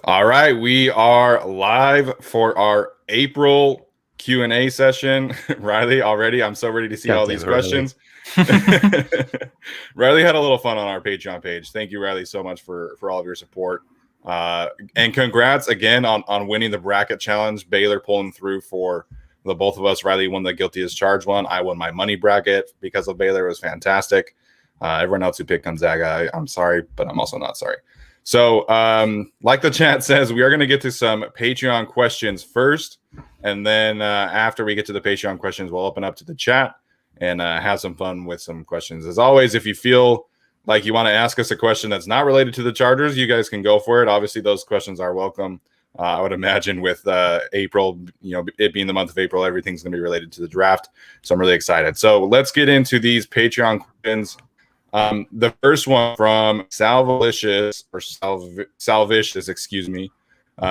All right, we are live for our April Q&A session. Riley, already, I'm so ready to see God all damn these it, Riley. questions. Riley had a little fun on our Patreon page. Thank you, Riley, so much for all of your support. And congrats again on winning the bracket challenge. Baylor pulling through for the both of us. Riley won the guilty as charged one. I won my money bracket because of Baylor. It was fantastic. Everyone else who picked Gonzaga, I'm sorry, but I'm also not sorry. So, like the chat says, we are going to get to some Patreon questions first. And then after we get to the Patreon questions, we'll open up to the chat and have some fun with some questions. As always, if you feel like you want to ask us a question that's not related to the Chargers, you guys can go for it. Obviously, those questions are welcome. I would imagine with April, it being the month of April, everything's going to be related to the draft. So I'm really excited. So let's get into these Patreon questions. The first one from Salvicious, excuse me.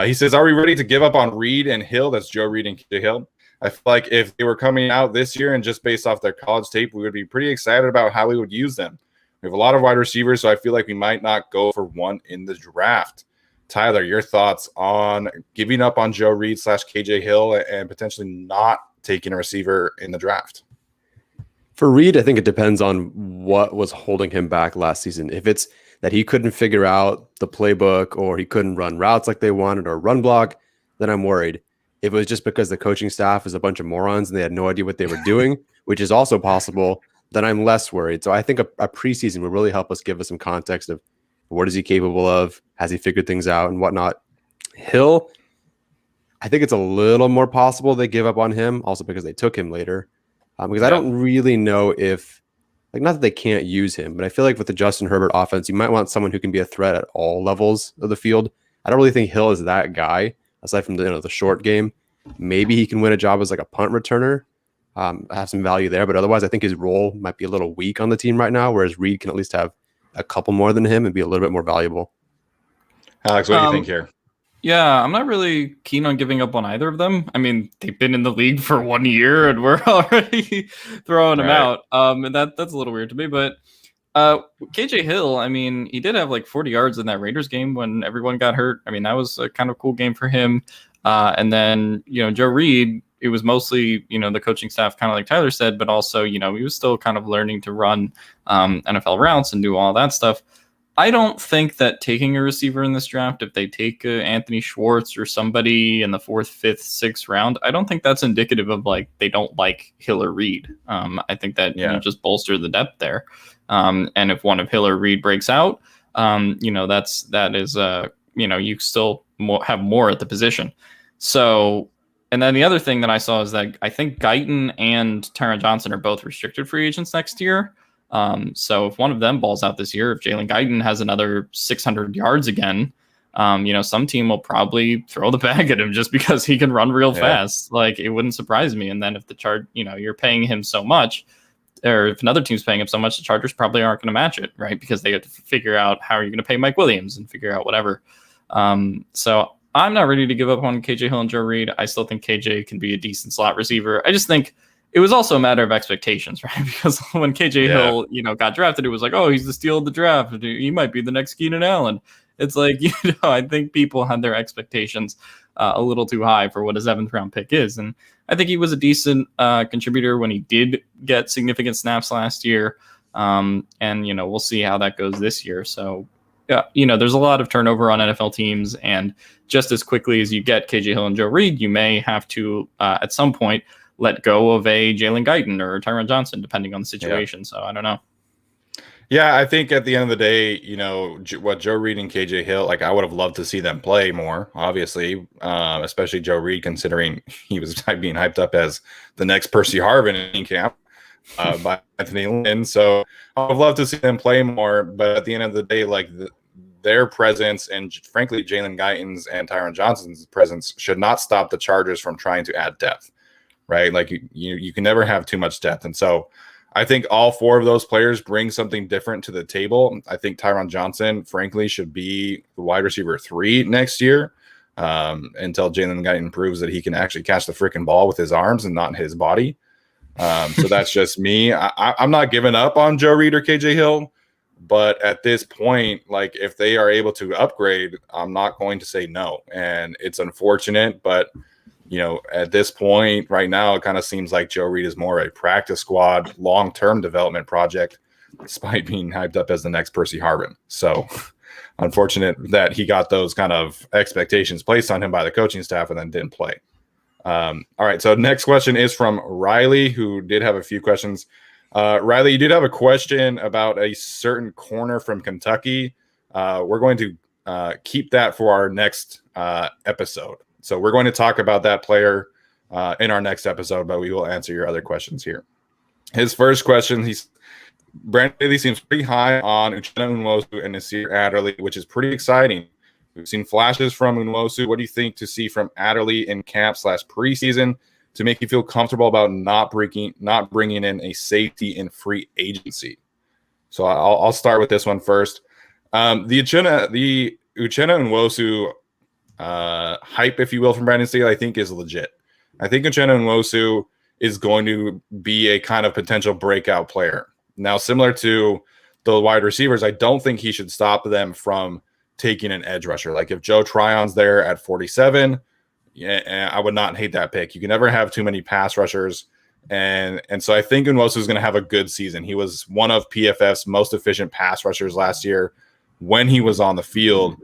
He says, are we ready to give up on Reed and Hill? That's Joe Reed and KJ Hill. I feel like if they were coming out this year and just based off their college tape, we would be pretty excited about how we would use them. We have a lot of wide receivers, so I feel like we might not go for one in the draft. Tyler, your thoughts on giving up on Joe Reed / KJ Hill and potentially not taking a receiver in the draft? For Reed, I think it depends on what was holding him back last season. If it's that he couldn't figure out the playbook or he couldn't run routes like they wanted or run block, then I'm worried. If it was just because the coaching staff is a bunch of morons and they had no idea what they were doing, which is also possible, then I'm less worried. So I think a preseason would really help us give us some context of what is he capable of? Has he figured things out and whatnot? Hill, I think it's a little more possible they give up on him, also because they took him later. Because I don't really know if, not that they can't use him, but I feel like with the Justin Herbert offense, you might want someone who can be a threat at all levels of the field. I don't really think Hill is that guy, aside from the short game. Maybe he can win a job as like a punt returner, have some value there. But otherwise, I think his role might be a little weak on the team right now, whereas Reed can at least have a couple more than him and be a little bit more valuable. Alex, what do you think here? Yeah, I'm not really keen on giving up on either of them. I mean, they've been in the league for 1 year and we're already throwing them out. And that's a little weird to me. But KJ Hill, I mean, he did have like 40 yards in that Raiders game when everyone got hurt. I mean, that was a kind of cool game for him. And then, Joe Reed, it was mostly, the coaching staff, kind of like Tyler said, but also, he was still kind of learning to run NFL routes and do all that stuff. I don't think that taking a receiver in this draft, if they take Anthony Schwartz or somebody in the 4th, 5th, 6th round, I don't think that's indicative of like they don't like Hill or Reed. I think that you just bolster the depth there. And if one of Hill or Reed breaks out, that is you still have more at the position. So, and then the other thing that I saw is that I think Guyton and Tyron Johnson are both restricted free agents next year. So if one of them balls out this year, if Jalen Guyton has another 600 yards again, some team will probably throw the bag at him just because he can run real fast. Like, it wouldn't surprise me. And then if you're paying him so much, or if another team's paying him so much, the Chargers probably aren't going to match it, right? Because they have to figure out how are you going to pay Mike Williams and figure out whatever. So I'm not ready to give up on KJ Hill and Joe Reed. I still think KJ can be a decent slot receiver. I just think it was also a matter of expectations, right? Because when KJ Hill, got drafted, it was like, oh, he's the steal of the draft. He might be the next Keenan Allen. It's like, I think people had their expectations a little too high for what a 7th round pick is. And I think he was a decent contributor when he did get significant snaps last year. And, we'll see how that goes this year. So, there's a lot of turnover on NFL teams. And just as quickly as you get KJ Hill and Joe Reed, you may have to, at some point, let go of a Jalen Guyton or Tyron Johnson, depending on the situation. So I don't know. Yeah, I think at the end of the day, what Joe Reed and KJ Hill, like, I would have loved to see them play more, obviously, especially Joe Reed, considering he was being hyped up as the next Percy Harvin in camp by Anthony Lynn. So I would love to see them play more. But at the end of the day, like, their presence and, frankly, Jalen Guyton's and Tyron Johnson's presence should not stop the Chargers from trying to add depth. Right? Like, you can never have too much depth. And so I think all 4 of those players bring something different to the table. I think Tyron Johnson, frankly, should be the wide receiver 3 next year until Jalen Guyton proves that he can actually catch the freaking ball with his arms and not his body. So that's just me. I'm not giving up on Joe Reed or KJ Hill. But at this point, like if they are able to upgrade, I'm not going to say no. And it's unfortunate, but at this point right now, it kind of seems like Joe Reed is more a practice squad, long-term development project, despite being hyped up as the next Percy Harvin. So unfortunate that he got those kind of expectations placed on him by the coaching staff and then didn't play. All right. So next question is from Riley, who did have a few questions. Riley, you did have a question about a certain corner from Kentucky. We're going to keep that for our next episode. So we're going to talk about that player in our next episode, but we will answer your other questions here. His first question, Brandon Staley seems pretty high on Uchenna Nwosu and Nasir Adderley, which is pretty exciting. We've seen flashes from Nwosu. What do you think to see from Adderley in camp/preseason to make you feel comfortable about not bringing in a safety in free agency? So I'll start with this one first. The Uchenna Nwosu hype, if you will, from Brandon Staley, I think is legit. I think Uchenna Nwosu is going to be a kind of potential breakout player. Now, similar to the wide receivers, I don't think he should stop them from taking an edge rusher. Like if Joe Tryon's there at 47, yeah, I would not hate that pick. You can never have too many pass rushers. And so I think Nwosu is going to have a good season. He was one of PFF's most efficient pass rushers last year when he was on the field.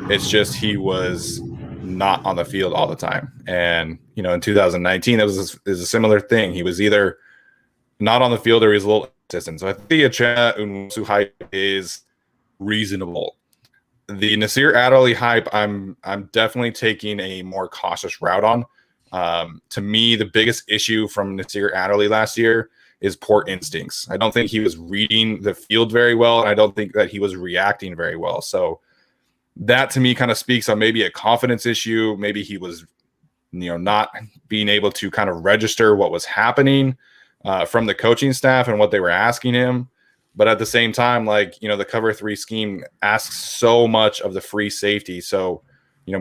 It's just he was not on the field all the time. And, in 2019, it was a similar thing. He was either not on the field or he was a little distant. So I think the Uchenna Nwosu hype is reasonable. The Nasir Adderley hype, I'm definitely taking a more cautious route on. To me, the biggest issue from Nasir Adderley last year is poor instincts. I don't think he was reading the field very well, and I don't think that he was reacting very well. So that to me kind of speaks on maybe a confidence issue. Maybe he was, not being able to kind of register what was happening from the coaching staff and what they were asking him. But at the same time, the cover 3 scheme asks so much of the free safety. So,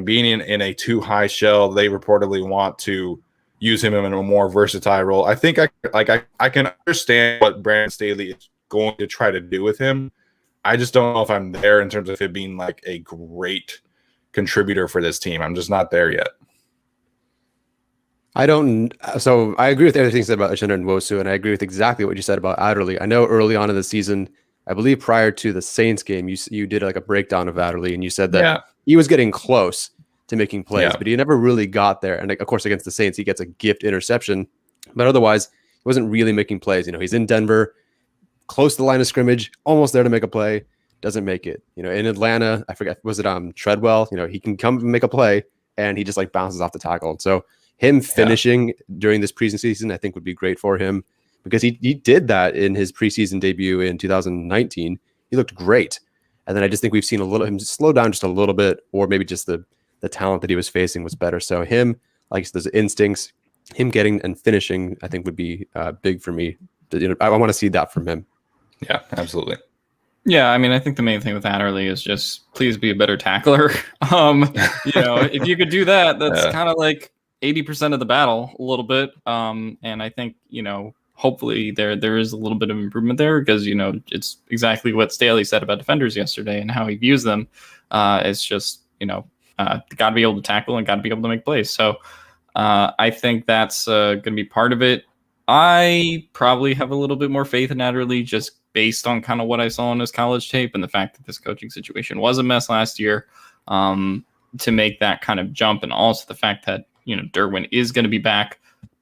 being in a too high shell, they reportedly want to use him in a more versatile role. I think I can understand what Brandon Staley is going to try to do with him. I just don't know if I'm there in terms of it being like a great contributor for this team. I'm just not there yet. So I agree with everything said about Uchenna Nwosu, and I agree with exactly what you said about Adderley. I know early on in the season, I believe prior to the Saints game, you did like a breakdown of Adderley, and you said that he was getting close to making plays, but he never really got there. And of course, against the Saints, he gets a gift interception, but otherwise, he wasn't really making plays. He's in Denver, close to the line of scrimmage, almost there to make a play, doesn't make it. In Atlanta, I forget, was it Treadwell? He can come and make a play, and he just like bounces off the tackle. So him finishing during this preseason, I think would be great for him because he did that in his preseason debut in 2019. He looked great. And then I just think we've seen him slow down just a little bit, or maybe just the talent that he was facing was better. So him, like those instincts, him getting and finishing, I think would be big for me. I want to see that from him. Yeah, absolutely. Yeah, I mean, I think the main thing with Adderley is just please be a better tackler. If you could do that, that's kind of like 80% of the battle a little bit. And I think, hopefully there is a little bit of improvement there because, it's exactly what Staley said about defenders yesterday and how he views them. It's just, got to be able to tackle and got to be able to make plays. So I think that's going to be part of it. I probably have a little bit more faith in Adderley just based on kind of what I saw in his college tape and the fact that this coaching situation was a mess last year to make that kind of jump. And also the fact that, Derwin is going to be back,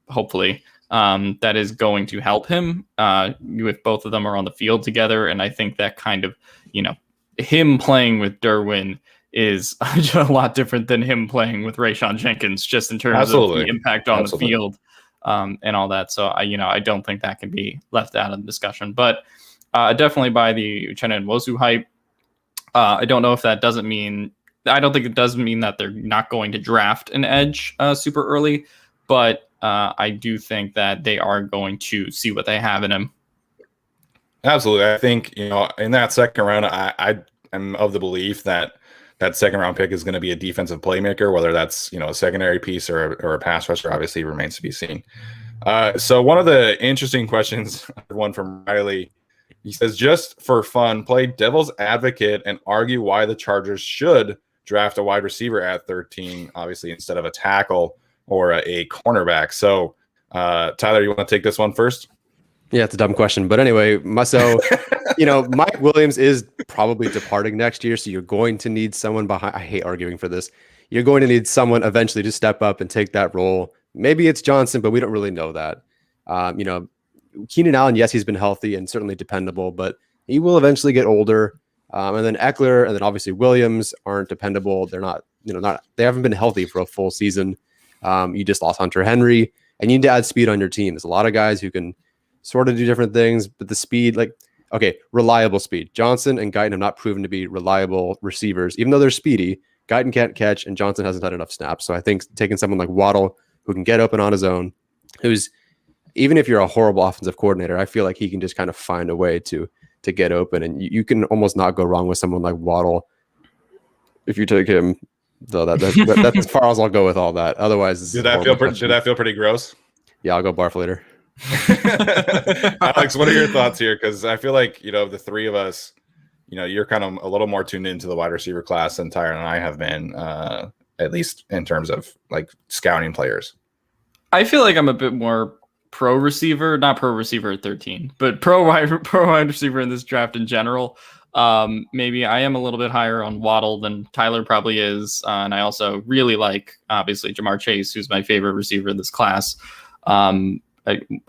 hopefully. That is going to help him if both of them are on the field together. And I think that kind of, him playing with Derwin is a lot different than him playing with Rayshon Jenkins, just in terms of the impact on the field and all that. So, I don't think that can be left out of the discussion. But definitely by the Uchenna Nwosu hype. I don't know if that doesn't mean... I don't think it does mean that they're not going to draft an edge super early, but I do think that they are going to see what they have in him. Absolutely. I think, in that second round, I am of the belief that second round pick is going to be a defensive playmaker, whether that's, a secondary piece or a pass rusher, obviously remains to be seen. So one of the interesting questions, one from Riley, He says, just for fun, play devil's advocate and argue why the Chargers should draft a wide receiver at 13, obviously, instead of a tackle or a cornerback. So, Tyler, you want to take this one first? Yeah, it's a dumb question. But anyway, so, Mike Williams is probably departing next year. So you're going to need someone behind. I hate arguing for this. You're going to need someone eventually to step up and take that role. Maybe it's Johnson, but we don't really know that. Keenan Allen, yes, he's been healthy and certainly dependable, but he will eventually get older. And then Eckler and then obviously Williams aren't dependable. They're not, they haven't been healthy for a full season. You just lost Hunter Henry, and you need to add speed on your team. There's a lot of guys who can sort of do different things, but the speed, reliable speed. Johnson and Guyton have not proven to be reliable receivers, even though they're speedy. Guyton can't catch, and Johnson hasn't had enough snaps. So I think taking someone like Waddle, who can get open on his own, who's, even if you're a horrible offensive coordinator, I feel like he can just kind of find a way to get open, and you can almost not go wrong with someone like Waddle if you take him. So that's as far as I'll go with all that. Otherwise, did that feel pretty gross? Yeah, I'll go barf later. Alex, what are your thoughts here? Because I feel like the three of us, you're kind of a little more tuned into the wide receiver class than Tyron and I have been, at least in terms of like scouting players. I feel like I'm a bit more pro receiver, not pro receiver at 13, but pro wide receiver in this draft in general. Maybe I am a little bit higher on Waddle than Tyler probably is. And I also really like, obviously, Jamar Chase, who's my favorite receiver in this class. I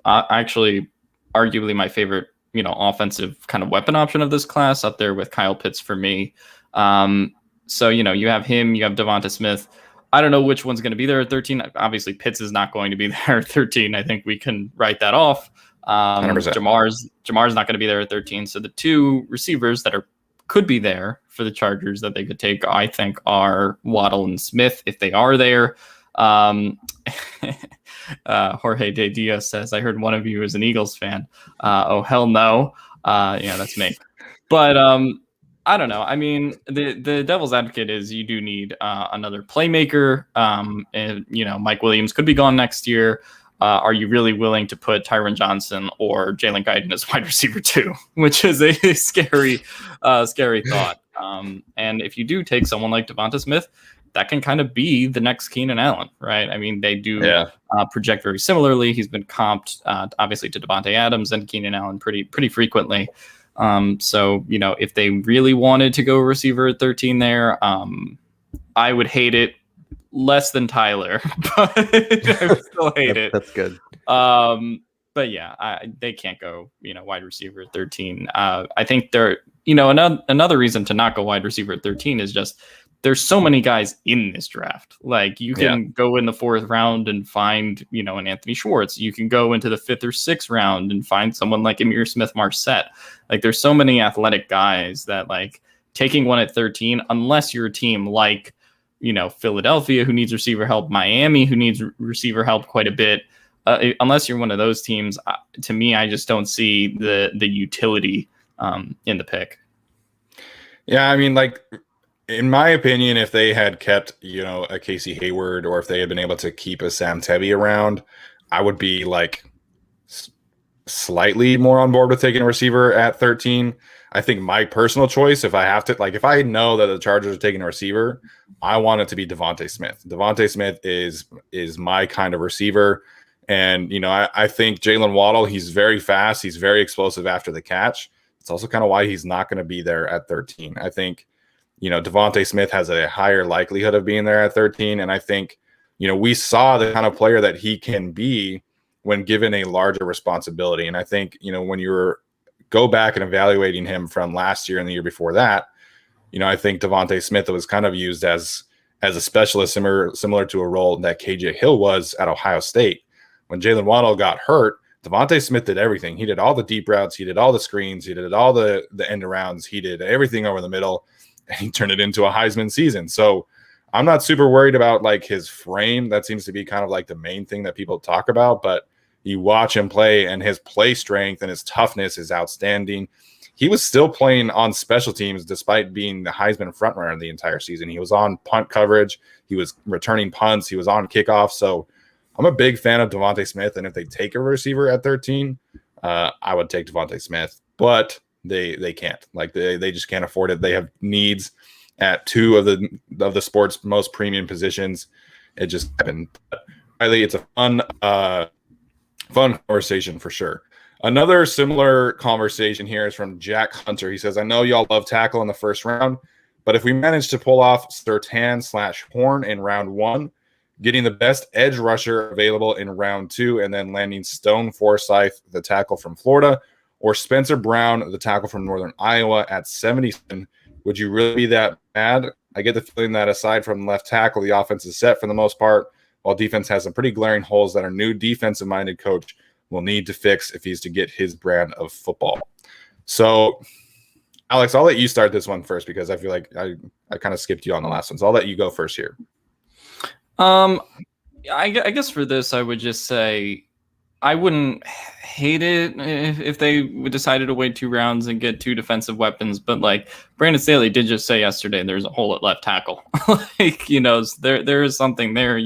actually, arguably my favorite, offensive kind of weapon option of this class, up there with Kyle Pitts for me. So, you have him, you have Devonta Smith. I don't know which one's going to be there at 13. Obviously, Pitts is not going to be there at 13. I think we can write that off. 100%. Jamar's not going to be there at 13. So the two receivers that could be there for the Chargers that they could take, I think, are Waddle and Smith if they are there. Jorge De Diaz says, I heard one of you is an Eagles fan. Oh, hell no. Yeah, that's me. But I don't know. I mean, the devil's advocate is you do need another playmaker. And, Mike Williams could be gone next year. Are you really willing to put Tyron Johnson or Jalen Guyton as wide receiver 2, which is a scary thought. And if you do take someone like Devonta Smith, that can kind of be the next Keenan Allen, right? I mean, they do project very similarly. He's been comped, obviously, to Devontae Adams and Keenan Allen pretty frequently. So, if they really wanted to go receiver at 13 there, I would hate it less than Tyler, but I would still hate it. That's good. But yeah, they can't go, wide receiver at 13. I think they're, another reason to not go wide receiver at 13 is just there's so many guys in this draft. Like you can go in the 4th round and find, an Anthony Schwartz. You can go into the 5th or 6th round and find someone like Amir Smith-Marset. Like there's so many athletic guys that like taking one at 13, unless you're a team like, Philadelphia, who needs receiver help, Miami, who needs receiver help quite a bit. Unless you're one of those teams, to me, I just don't see the utility in the pick. Yeah, I mean, like, in my opinion, if they had kept, a Casey Hayward, or if they had been able to keep a Sam Tebby around, I would be like slightly more on board with taking a receiver at 13. I think my personal choice, if I have to, like, if I know that the Chargers are taking a receiver, I want it to be Devonta Smith. Devonta Smith is my kind of receiver. And, I think Jalen Waddle, he's very fast. He's very explosive after the catch. It's also kind of why he's not going to be there at 13. I think, Devonta Smith has a higher likelihood of being there at 13. And I think, we saw the kind of player that he can be when given a larger responsibility. And I think, when you're go back and evaluating him from last year and the year before that, I think Devonta Smith was kind of used as a specialist similar to a role that KJ Hill was at Ohio State. When Jalen Waddle got hurt, Devonta Smith did everything. He did all the deep routes. He did all the screens. He did all the end arounds. He did everything over the middle, and he turned it into a Heisman season. So I'm not super worried about like his frame. That seems to be kind of like the main thing that people talk about, but you watch him play and his play strength and his toughness is outstanding. He was still playing on special teams despite being the Heisman frontrunner the entire season. He was on punt coverage. He was returning punts. He was on kickoff. So I'm a big fan of Devonta Smith. And if they take a receiver at 13, I would take Devonta Smith. But they can't. Like they just can't afford it. They have needs at two of the sport's most premium positions. It just happened. But Riley, it's a fun conversation for sure. Another similar conversation here is from Jack Hunter. He says, I know y'all love tackle in the first round, but if we manage to pull off Surtain/Horn in round 1, getting the best edge rusher available in round 2, and then landing Stone Forsythe, the tackle from Florida, or Spencer Brown, the tackle from Northern Iowa at 77, would you really be that mad? I get the feeling that aside from left tackle, the offense is set for the most part, while defense has some pretty glaring holes that our new defensive-minded coach will need to fix if he's to get his brand of football. So, Alex, I'll let you start this one first because I feel like I kind of skipped you on the last one. So I'll let you go first here. I guess for this, I would just say I wouldn't hate it if they decided to wait 2 rounds and get 2 defensive weapons. But like Brandon Staley did just say yesterday, there's a hole at left tackle. Like, there is something there.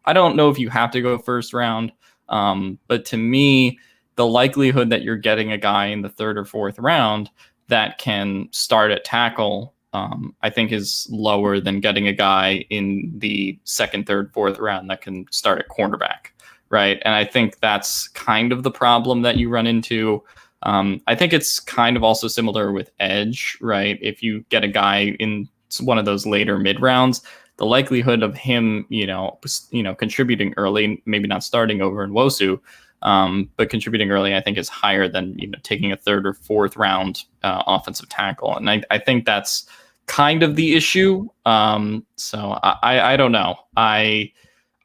I don't know if you have to go first round. But to me, the likelihood that you're getting a guy in the 3rd or 4th round that can start at tackle, I think is lower than getting a guy in the 2nd, 3rd, 4th round that can start at cornerback, right? And I think that's kind of the problem that you run into. I think it's kind of also similar with edge, right? If you get a guy in one of those later mid rounds, the likelihood of him, contributing early, maybe not starting over Nwosu, but contributing early, I think is higher than, taking a 3rd or 4th round offensive tackle. And I think that's kind of the issue. So I don't know. I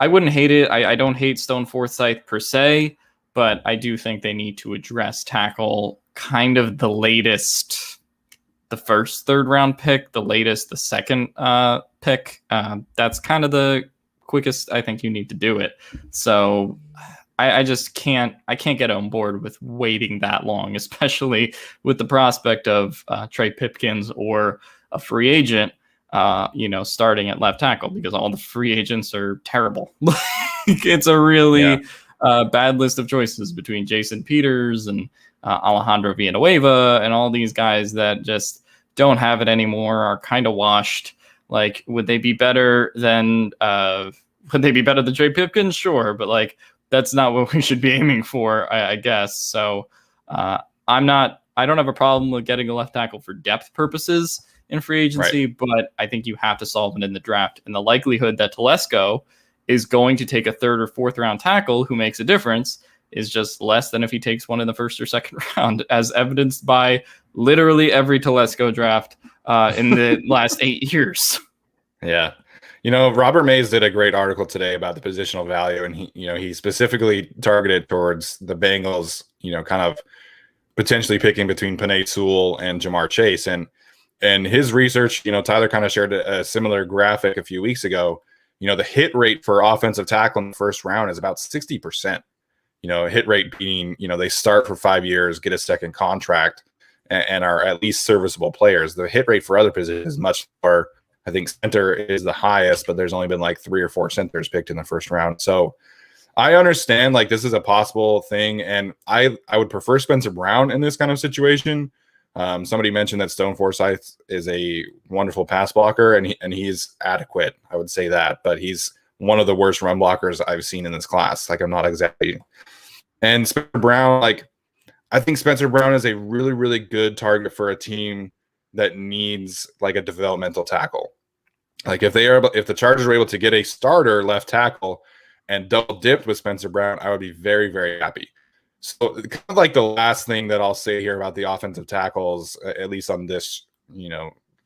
wouldn't hate it. I don't hate Stone Forsythe per se, but I do think they need to address tackle kind of the latest, the 1st, 3rd round pick, the latest, the 2nd pick. That's kind of the quickest I think you need to do it. So I just can't get on board with waiting that long, especially with the prospect of Trey Pipkins or a free agent, starting at left tackle, because all the free agents are terrible. It's a really bad list of choices between Jason Peters and Alejandro Villanueva and all these guys that just don't have it anymore, are kind of washed. Like, would they be better than Trey Pipkins? Sure, but like that's not what we should be aiming for, I guess. So I don't have a problem with getting a left tackle for depth purposes in free agency, right, but I think you have to solve it in the draft. And the likelihood that Telesco is going to take a 3rd or 4th round tackle who makes a difference is just less than if he takes one in the 1st or 2nd round, as evidenced by literally every Telesco draft in the last 8 years. Yeah. Robert Mays did a great article today about the positional value, and he specifically targeted towards the Bengals, kind of potentially picking between Penei Sewell and Jamar Chase. And his research, Tyler kind of shared a similar graphic a few weeks ago. The hit rate for offensive tackle in the 1st round is about 60%. Hit rate being, they start for 5 years, get a 2nd contract, and are at least serviceable players. The hit rate for other positions is much lower. I think center is the highest, but there's only been like 3 or 4 centers picked in the 1st round. So I understand like this is a possible thing, and I would prefer Spencer Brown in this kind of situation. Somebody mentioned that Stone Forsythe is a wonderful pass blocker, and he's adequate. I would say that, but he's one of the worst run blockers I've seen in this class. Like, I'm not exactly. And Spencer Brown, like, I think Spencer Brown is a really, really good target for a team that needs like a developmental tackle. Like, if the Chargers are able to get a starter left tackle and double dipped with Spencer Brown, I would be very, very happy. So kind of like the last thing that I'll say here about the offensive tackles, at least on this,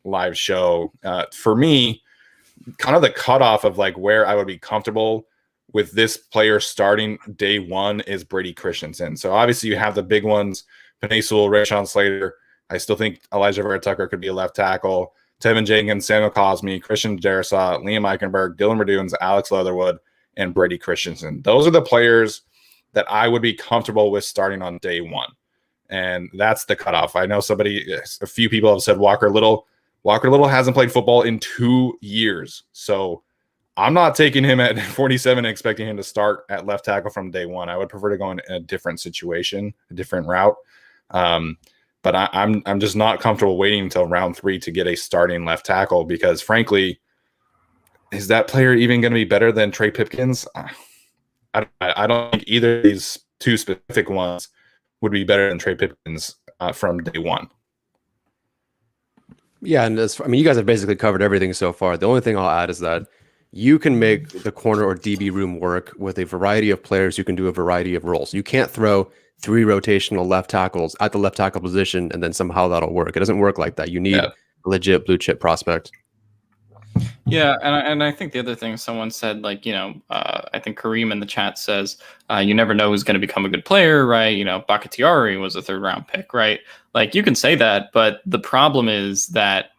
live show, for me, kind of the cutoff of like where I would be comfortable with this player starting day 1 is Brady Christensen. So obviously you have the big ones, Penei Sewell, Rashawn Slater. I still think Elijah Vera Tucker could be a left tackle. Tevin Jenkins, Samuel Cosme, Christian Darrisaw, Liam Eichenberg, Dylan Radunes, Alex Leatherwood, and Brady Christensen. Those are the players that I would be comfortable with starting on day 1. And that's the cutoff. I know a few people have said Walker Little. Walker Little hasn't played football in 2 years. So I'm not taking him at 47 and expecting him to start at left tackle from day 1. I would prefer to go in a different situation, a different route. but I'm just not comfortable waiting until round 3 to get a starting left tackle because, frankly, is that player even going to be better than Trey Pipkins? I don't think either of these two specific ones would be better than Trey Pipkins from day one. Yeah, and you guys have basically covered everything so far. The only thing I'll add is that you can make the corner or DB room work with a variety of players who can do a variety of roles. You can't throw 3 rotational left tackles at the left tackle position and then somehow that'll work. It doesn't work like that. You need a legit blue chip prospect. Yeah, and I think the other thing someone said, like, I think Kareem in the chat says, you never know who's going to become a good player, right? Bakhtiari was a 3rd round pick, right? Like, you can say that, but the problem is that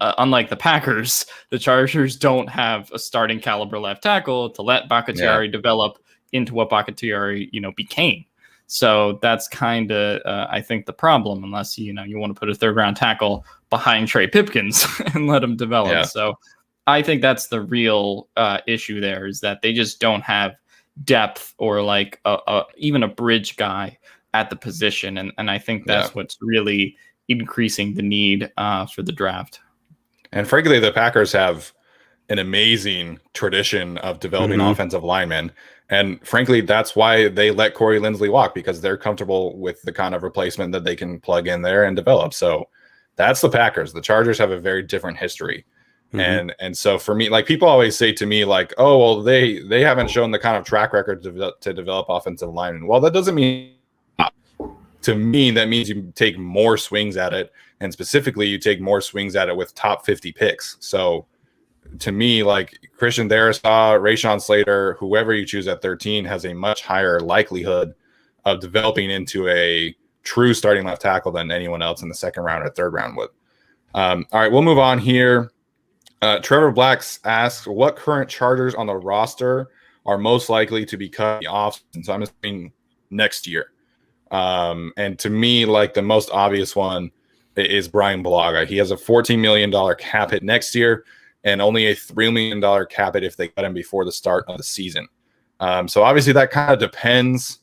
unlike the Packers, the Chargers don't have a starting caliber left tackle to let Bakhtiari develop into what Bakhtiari, became. So that's kind of, I think, the problem, unless, you want to put a 3rd round tackle behind Trey Pipkins and let him develop. Yeah. So I think that's the real issue there, is that they just don't have depth or like even a bridge guy at the position. And I think that's what's really increasing the need for the draft. And frankly, the Packers have an amazing tradition of developing offensive linemen. And frankly, that's why they let Corey Linsley walk, because they're comfortable with the kind of replacement that they can plug in there and develop. So that's the Packers. The Chargers have a very different history. And so for me, like, people always say to me, like, oh, well, they haven't shown the kind of track record to develop offensive linemen. Well, that doesn't mean, to me, that means you take more swings at it. And specifically, you take more swings at it with top 50 picks. So to me, like, Christian Darrisaw, Rashawn Slater, whoever you choose at 13 has a much higher likelihood of developing into a true starting left tackle than anyone else in the 2nd round or 3rd round would. All right, we'll move on here. Trevor Blacks asks, what current Chargers on the roster are most likely to be cut in the offseason? So I'm assuming next year. And to me, like, the most obvious one is Brian Bulaga. He has a $14 million cap hit next year and only a $3 million cap hit if they cut him before the start of the season. So obviously that kind of depends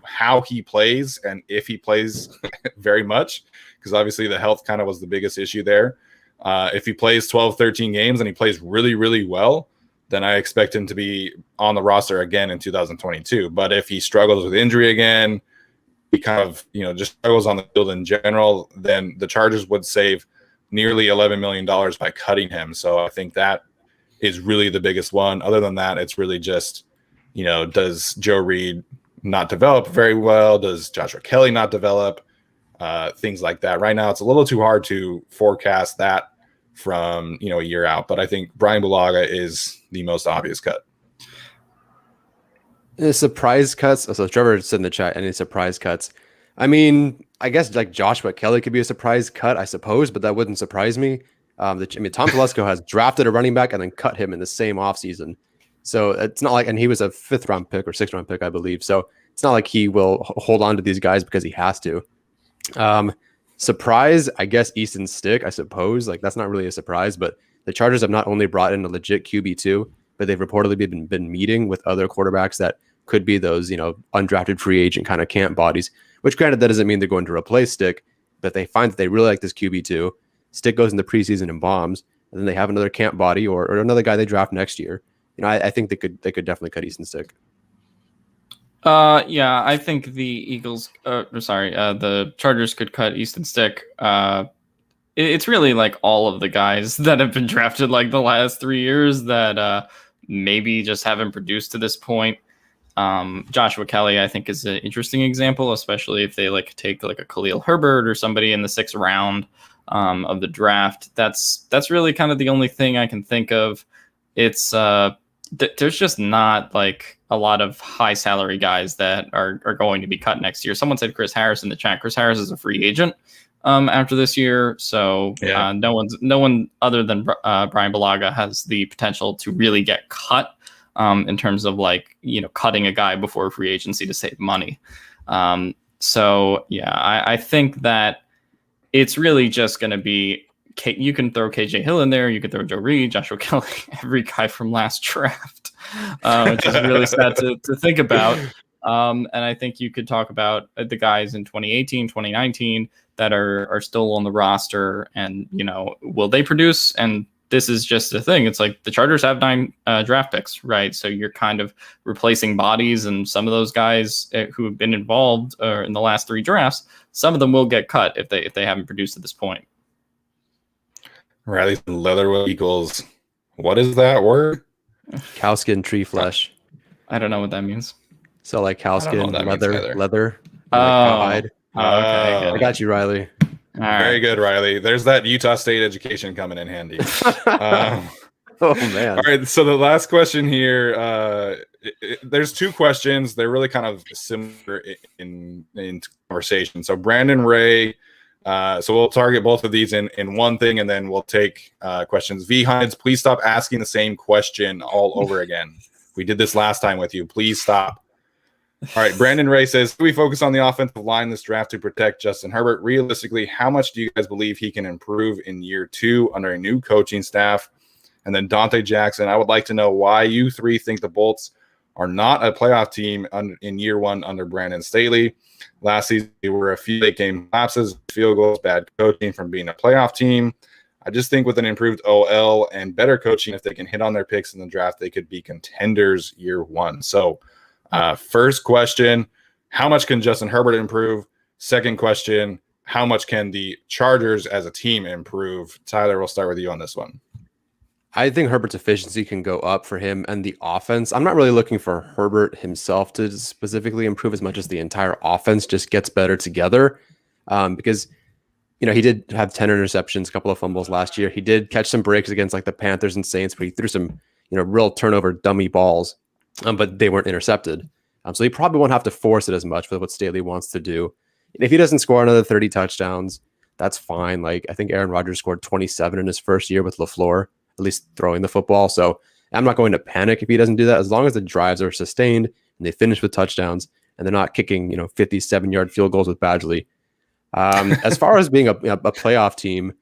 how he plays and if he plays very much, because obviously the health kind of was the biggest issue there. If he plays 12, 13 games and he plays really, really well, then I expect him to be on the roster again in 2022. But if he struggles with injury again, he kind of, just struggles on the field in general, then the Chargers would save nearly $11 million by cutting him. So I think that is really the biggest one. Other than that, it's really just, does Joe Reed not develop very well? Does Joshua Kelly not develop? Things like that. Right now, it's a little too hard to forecast that from, a year out. But I think Brian Bulaga is the most obvious cut. Surprise cuts. So Trevor said in the chat, any surprise cuts? I mean, I guess like Joshua Kelly could be a surprise cut, I suppose, but that wouldn't surprise me. Tom Telesco has drafted a running back and then cut him in the same offseason. So it's not like, and he was a 5th round pick or 6th round pick, I believe. So it's not like he will hold on to these guys because he has to. Surprise, I guess Easton Stick, I suppose. Like, that's not really a surprise, but the Chargers have not only brought in a legit QB2, but they've reportedly been meeting with other quarterbacks that could be those, undrafted free agent kind of camp bodies, which, granted, that doesn't mean they're going to replace Stick, but they find that they really like this QB2. Stick goes into preseason and bombs, and then they have another camp body or another guy they draft next year. I think they could definitely cut Easton Stick. Yeah, I think the Chargers could cut Easton Stick. It's really like all of the guys that have been drafted like the last 3 years that maybe just haven't produced to this point. Joshua Kelly, I think, is an interesting example, especially if they take like a Khalil Herbert or somebody in the 6th round of the draft. That's really kind of the only thing I can think of. It's there's just not like a lot of high salary guys that are going to be cut next year. Someone said Chris Harris in the chat. Chris Harris is a free agent after this year, so no one other than Brian Bulaga has the potential to really get cut in terms of cutting a guy before free agency to save money. So yeah, I think that it's really just going to be. You can throw KJ Hill in there. You can throw Joe Reed, Joshua Kelly, every guy from last draft, which is really sad to think about. And I think you could talk about the guys in 2018, 2019 that are still on the roster, and will they produce? And this is just the thing. It's like the Chargers have 9 draft picks, right? So you're kind of replacing bodies, and some of those guys who have been involved in the last 3 drafts, some of them will get cut if they haven't produced at this point. Riley, Leatherwood equals, what is that word? Cowskin tree flesh. I don't know what that means. So like cowskin, leather, Oh, like cowhide. Okay. I got you, Riley. All right. Very good, Riley. There's that Utah State education coming in handy. Oh man! All right, so the last question here. There's 2 questions. They're really kind of similar in conversation. So Brandon Ray. So we'll target both of these in one thing, and then we'll take questions. V Hines, please stop asking the same question all over again. We did this last time with you. Please stop. All right, Brandon Ray says, we focus on the offensive line this draft to protect Justin Herbert. Realistically, how much do you guys believe he can improve in year 2 under a new coaching staff? And then Dante Jackson, I would like to know why you 3 think the Bolts are not a playoff team in year 1 under Brandon Staley. Last season, there were a few late game lapses, field goals, bad coaching from being a playoff team. I just think with an improved OL and better coaching, if they can hit on their picks in the draft, they could be contenders year 1. So, first question, how much can Justin Herbert improve? Second question, how much can the Chargers as a team improve? Tyler, we'll start with you on this one. I think Herbert's efficiency can go up for him and the offense. I'm not really looking for Herbert himself to specifically improve as much as the entire offense just gets better together. Because, he did have 10 interceptions, a couple of fumbles last year. He did catch some breaks against like the Panthers and Saints, but he threw some, real turnover dummy balls, but they weren't intercepted. So he probably won't have to force it as much with what Staley wants to do. And if he doesn't score another 30 touchdowns, that's fine. Like I think Aaron Rodgers scored 27 in his first year with LaFleur, at least throwing the football. So I'm not going to panic if he doesn't do that, as long as the drives are sustained and they finish with touchdowns and they're not kicking, 57-yard field goals with Badgley. As far as being a playoff team,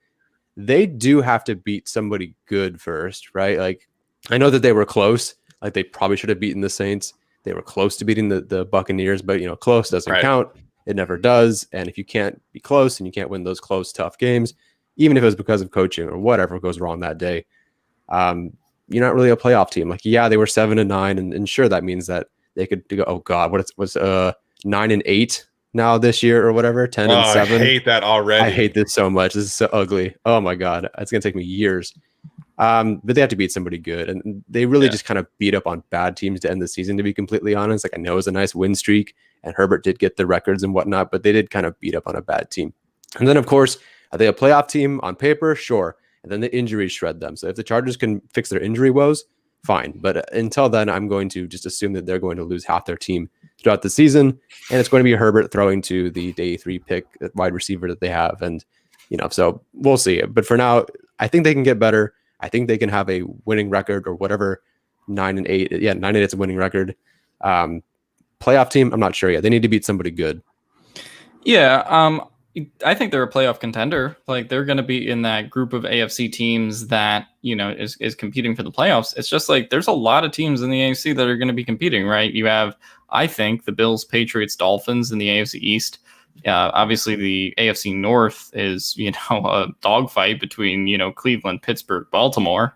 they do have to beat somebody good first, right? Like I know that they were close. Like they probably should have beaten the Saints. They were close to beating the Buccaneers, but close doesn't count. It never does. And if you can't be close and you can't win those close, tough games, even if it was because of coaching or whatever goes wrong that day, you're not really a playoff team. Like, yeah, they were 7-9, and sure, that means that they could go, oh God, what was 9-8 now this year or whatever, 10-7. I hate that already. I hate this so much. This is so ugly. Oh my God, it's gonna take me years. But they have to beat somebody good, and they really just kind of beat up on bad teams to end the season. To be completely honest, like I know it was a nice win streak, and Herbert did get the records and whatnot, but they did kind of beat up on a bad team. And then of course, are they a playoff team on paper? Sure. And then the injuries shred them. So if the Chargers can fix their injury woes, fine. But until then, I'm going to just assume that they're going to lose half their team throughout the season. And it's going to be Herbert throwing to the day 3 pick wide receiver that they have. And, so we'll see. But for now, I think they can get better. I think they can have a winning record or whatever, 9-8. Yeah, 9-8 is a winning record. Playoff team, I'm not sure yet. They need to beat somebody good. Yeah, I think they're a playoff contender. Like they're going to be in that group of AFC teams that, is competing for the playoffs. It's just like there's a lot of teams in the AFC that are going to be competing, right? You have, I think, the Bills, Patriots, Dolphins in the AFC East. Obviously, the AFC North is, a dogfight between, Cleveland, Pittsburgh, Baltimore.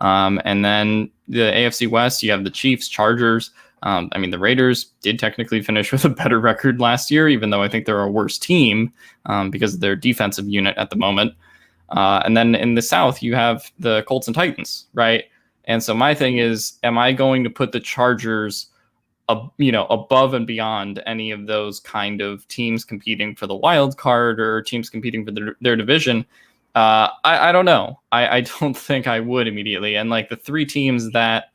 And then the AFC West, you have the Chiefs, Chargers. The Raiders did technically finish with a better record last year, even though I think they're a worse team because of their defensive unit at the moment. And then in the South, you have the Colts and Titans, right? And so my thing is, am I going to put the Chargers, above and beyond any of those kind of teams competing for the wild card or teams competing for their division? I don't know. I don't think I would immediately. And like the 3 teams that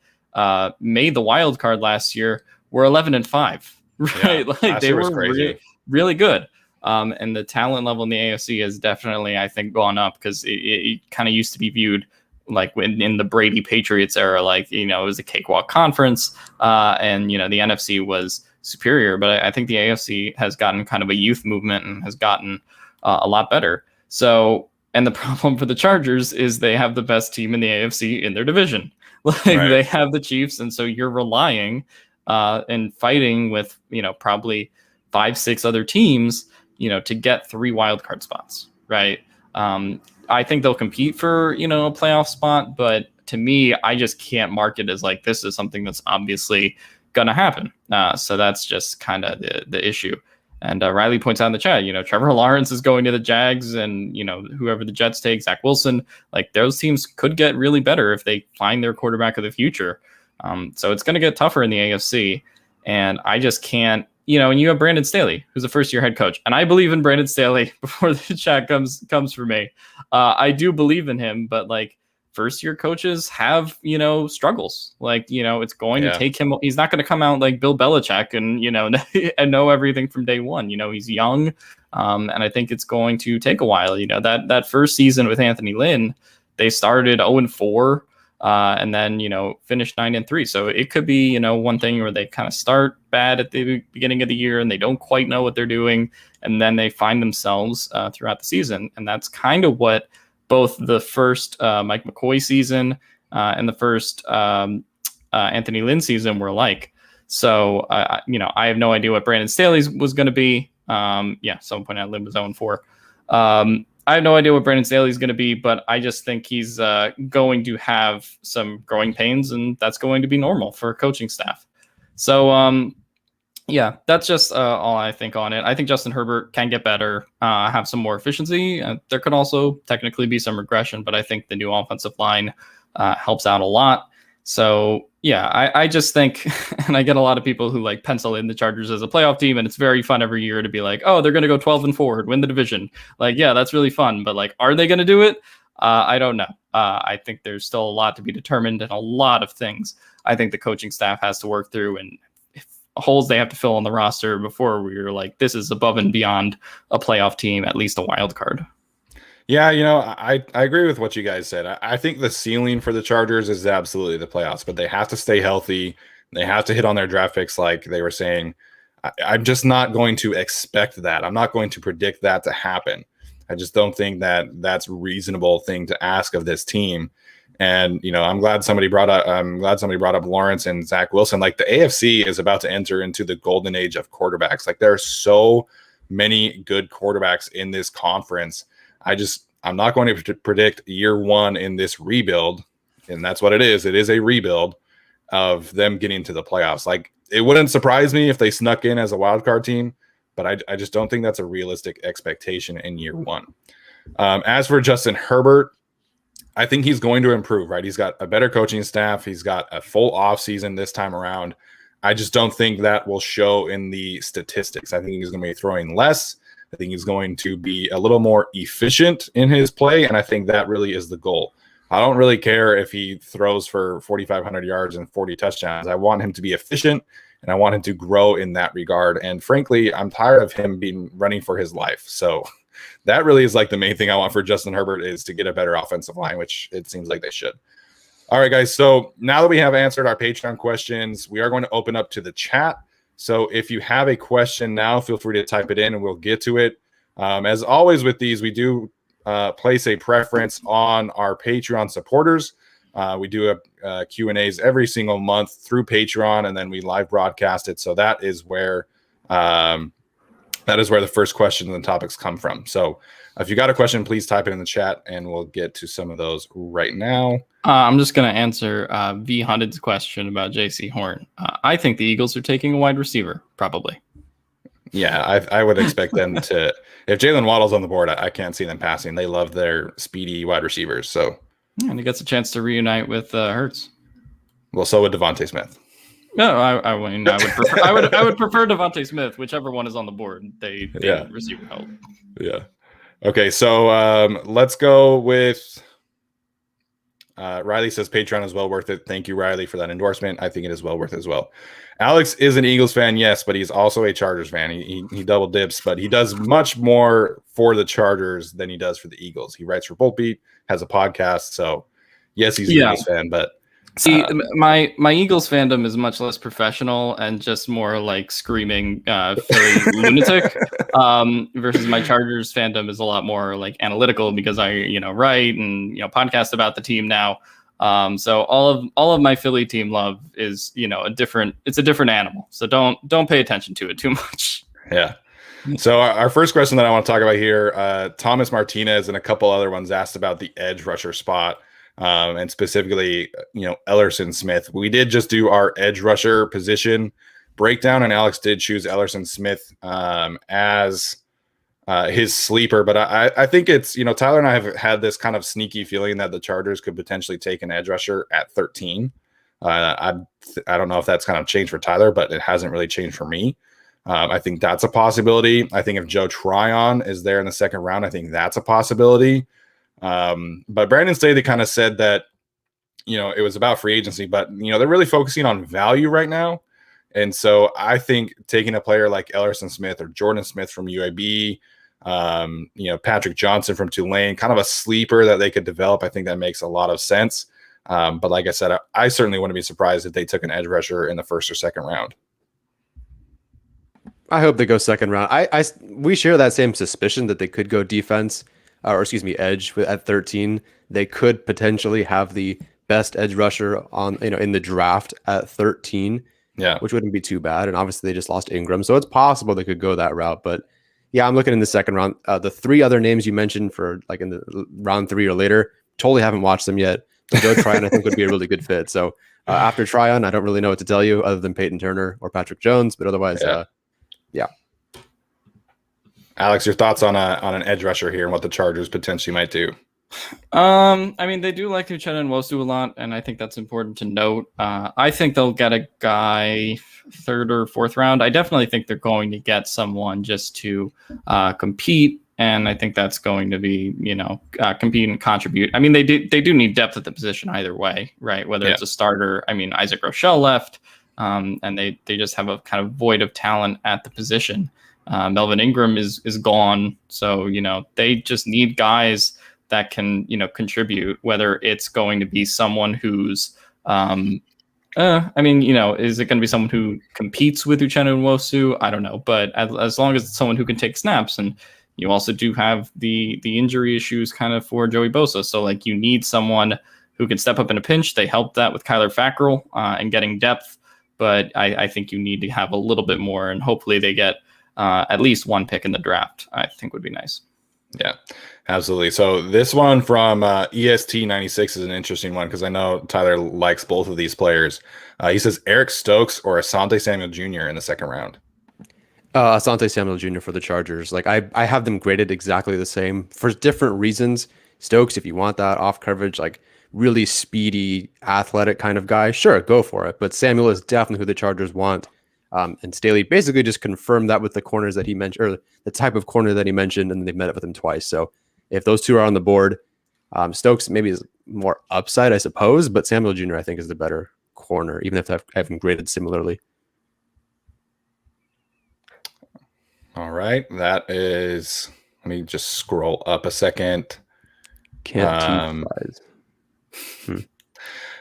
made the wild card last year were 11-5, right? Yeah, like they were really good. And the talent level in the AFC has definitely, I think, gone up because it kind of used to be viewed like in the Brady Patriots era, like, it was a cakewalk conference and, the NFC was superior. But I think the AFC has gotten kind of a youth movement and has gotten a lot better. So, and the problem for the Chargers is they have the best team in the AFC in their division. Like they have the Chiefs, and so you're relying and fighting with, probably 5-6 other teams, to get 3 wildcard spots, right? I think they'll compete for, a playoff spot, but to me, I just can't mark it as like, this is something that's obviously going to happen. So that's just kind of the issue. And Riley points out in the chat, Trevor Lawrence is going to the Jags, and, whoever the Jets take, Zach Wilson, like those teams could get really better if they find their quarterback of the future. So it's going to get tougher in the AFC. And I just can't, and you have Brandon Staley, who's a first-year head coach. And I believe in Brandon Staley before the chat comes for me. I do believe in him, but like, first-year coaches have, struggles. Like, it's going to take him. He's not going to come out like Bill Belichick and, and know everything from day one. He's young. And I think it's going to take a while. That first season with Anthony Lynn, they started 0-4 and then, finished 9-3. So it could be, one thing where they kind of start bad at the beginning of the year and they don't quite know what they're doing. And then they find themselves throughout the season. And that's kind of what both the first Mike McCoy season and the first Anthony Lynn season were like. So, I have no idea what Brandon Staley's was going to be. Someone pointed out Lynn was 0-4. I have no idea what Brandon Staley's going to be, but I just think he's going to have some growing pains, and that's going to be normal for a coaching staff. So, that's just all I think on it. I think Justin Herbert can get better, have some more efficiency. There could also technically be some regression, but I think the new offensive line helps out a lot. So, I just think, and I get a lot of people who like pencil in the Chargers as a playoff team, and it's very fun every year to be like, oh, they're going to go 12-4, win the division. Like, yeah, that's really fun. But like, are they going to do it? I don't know. I think there's still a lot to be determined and a lot of things I think the coaching staff has to work through and holes they have to fill on the roster before we're like, this is above and beyond a playoff team, at least a wild card. Yeah, I agree with what you guys said. I think the ceiling for the Chargers is absolutely the playoffs, but they have to stay healthy. They have to hit on their draft picks like they were saying. I'm just not going to expect that. I'm not going to predict that to happen. I just don't think that that's a reasonable thing to ask of this team. And, I'm glad somebody brought up Lawrence and Zach Wilson. Like, the AFC is about to enter into the golden age of quarterbacks. Like, there are so many good quarterbacks in this conference. I'm not going to predict year one in this rebuild, and that's what it is. It is a rebuild of them getting to the playoffs. Like, it wouldn't surprise me if they snuck in as a wild card team, but I just don't think that's a realistic expectation in year one. As for Justin Herbert, I think he's going to improve, right? He's got a better coaching staff. He's got a full offseason this time around. I just don't think that will show in the statistics. I think he's going to be throwing less. I think he's going to be a little more efficient in his play, and I think that really is the goal. I don't really care if he throws for 4,500 yards and 40 touchdowns. I want him to be efficient, and I want him to grow in that regard. And frankly, I'm tired of him running for his life. So that really is like the main thing I want for Justin Herbert, is to get a better offensive line, which it seems like they should. All right, guys. So now that we have answered our Patreon questions, we are going to open up to the chat. So if you have a question now, feel free to type it in and we'll get to it. As always with these, we do place a preference on our Patreon supporters. We do Q&As every single month through Patreon, and then we live broadcast it. So that is where the first questions and topics come from. So if you got a question, please type it in the chat and we'll get to some of those right now. I'm just going to answer V Hunted's question about JC Horn. I think the Eagles are taking a wide receiver, probably. Yeah, I would expect them to. If Jalen Waddle's on the board, I can't see them passing. They love their speedy wide receivers. So, and he gets a chance to reunite with Hurts. Well, so would Devontae Smith. No, I would prefer Devontae Smith, whichever one is on the board. They receiver help. Yeah. Okay, so let's go with Riley says Patreon is well worth it. Thank you, Riley, for that endorsement. I think it is well worth it as well. Alex is an Eagles fan, yes, but he's also a Chargers fan. He double dips, but he does much more for the Chargers than he does for the Eagles. He writes for Boltbeat, has a podcast, so yes, he's an Eagles fan, but see, my Eagles fandom is much less professional and just more like screaming Philly lunatic. Versus my Chargers fandom is a lot more like analytical because I write and podcast about the team now. So all of my Philly team love is, it's a different animal. So don't pay attention to it too much. Yeah. So our first question that I want to talk about here, Thomas Martinez and a couple other ones asked about the edge rusher spot, and specifically, Ellerson Smith. We did just do our edge rusher position breakdown, and Alex did choose Ellerson Smith as his sleeper. But I think it's, Tyler and I have had this kind of sneaky feeling that the Chargers could potentially take an edge rusher at 13. I don't know if that's kind of changed for Tyler, but it hasn't really changed for me. I think that's a possibility. I think if Joe Tryon is there in the second round, I think that's a possibility. But Brandon Staley kind of said that, it was about free agency, but, they're really focusing on value right now. And so I think taking a player like Ellerson Smith or Jordan Smith from UAB, Patrick Johnson from Tulane, kind of a sleeper that they could develop, I think that makes a lot of sense. But like I said, I certainly wouldn't be surprised if they took an edge rusher in the first or second round. I hope they go second round. We share that same suspicion that they could go defense, edge at 13. They could potentially have the best edge rusher on, in the draft at 13. Yeah, which wouldn't be too bad. And obviously they just lost Ingram, so it's possible they could go that route. But yeah, I'm looking in the second round. The three other names you mentioned for like in the round 3 or later, totally haven't watched them yet. But Joe Tryon I think would be a really good fit. So after Tryon, I don't really know what to tell you other than Peyton Turner or Patrick Jones, but otherwise, yeah. Alex, your thoughts on an edge rusher here and what the Chargers potentially might do? They do like Uchenna Nwosu a lot, and I think that's important to note. I think they'll get a guy 3rd or 4th round. I definitely think they're going to get someone just to compete, and I think that's going to be, compete and contribute. I mean, they do need depth at the position either way, right? Whether it's a starter. I mean, Isaac Rochelle left, and they just have a kind of void of talent at the position. Melvin Ingram is gone, so they just need guys that can contribute. Whether it's going to be someone who's is it going to be someone who competes with Uchenna Nwosu? I don't know, but as long as it's someone who can take snaps, and you also do have the injury issues kind of for Joey Bosa, so like you need someone who can step up in a pinch. They helped that with Kyler Fackrell and getting depth, but I think you need to have a little bit more, and hopefully they get at least one pick in the draft. I think would be nice. Yeah, absolutely. So this one from EST96 is an interesting one because I know Tyler likes both of these players. He says Eric Stokes or Asante Samuel Jr. in the second round. Asante Samuel Jr. for the Chargers. Like I have them graded exactly the same for different reasons. Stokes, if you want that off coverage, like really speedy, athletic kind of guy, sure, go for it. But Samuel is definitely who the Chargers want. And Staley basically just confirmed that with the corners that he mentioned, or the type of corner that he mentioned, and they've met it with him twice. So if those two are on the board, Stokes maybe is more upside, I suppose, but Samuel Jr. I think is the better corner, even if I have him graded similarly. All right, that is. Let me just scroll up a second. Can't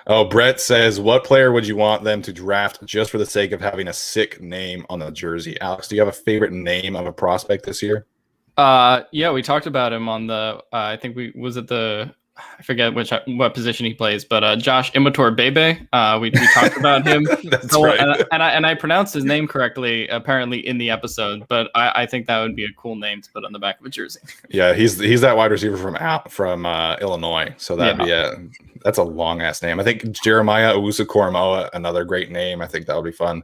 Oh, Brett says, what player would you want them to draft just for the sake of having a sick name on the jersey? Alex, do you have a favorite name of a prospect this year? Yeah, we talked about him on the, I think I forget what position he plays, but Josh Immature Bebe. We talked about him. That's right. And I pronounced his name correctly, apparently in the episode, but I think that would be a cool name to put on the back of a jersey. Yeah, he's that wide receiver from Illinois. So that's a long ass name. I think Jeremiah Owusu-Koramoah, another great name. I think that would be fun.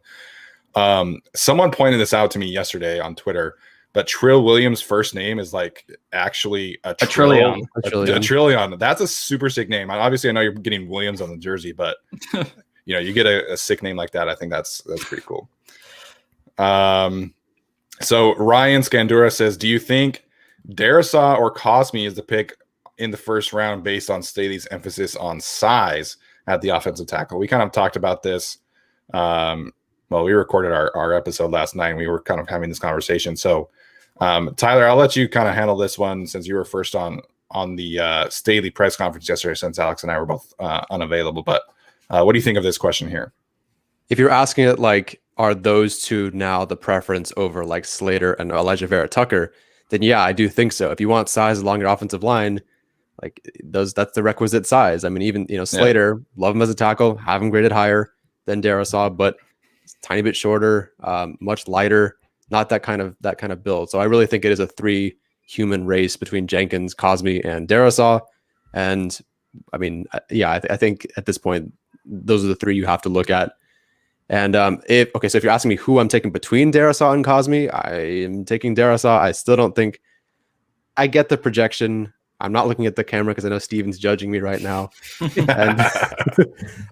Someone pointed this out to me yesterday on Twitter. But Trill Williams' first name is like actually a trillion. A trillion. That's a super sick name. Obviously, I know you're getting Williams on the jersey, but you get a sick name like that. I think that's pretty cool. So Ryan Scandura says, do you think Darrisaw or Cosme is the pick in the first round based on Staley's emphasis on size at the offensive tackle? We kind of talked about this. We recorded our episode last night, and we were kind of having this conversation. So, Tyler, I'll let you kind of handle this one since you were first on the Staley press conference yesterday, since Alex and I were both unavailable. But what do you think of this question here? If you're asking it like, are those two now the preference over like Slater and Elijah Vera Tucker, then yeah, I do think so. If you want size along your offensive line, Like that's the requisite size. I mean, even Slater, love him as a tackle, have him graded higher than Darisaw, but tiny bit shorter, much lighter, not that kind of build. So I really think it is a 3 human race between Jenkins, Cosmi, and Darisaw. And I mean, I think at this point, those are the 3 you have to look at. And so if you're asking me who I'm taking between Darisaw and Cosmi, I am taking Darisaw. I still don't think I get the projection. I'm not looking at the camera because I know Steven's judging me right now. And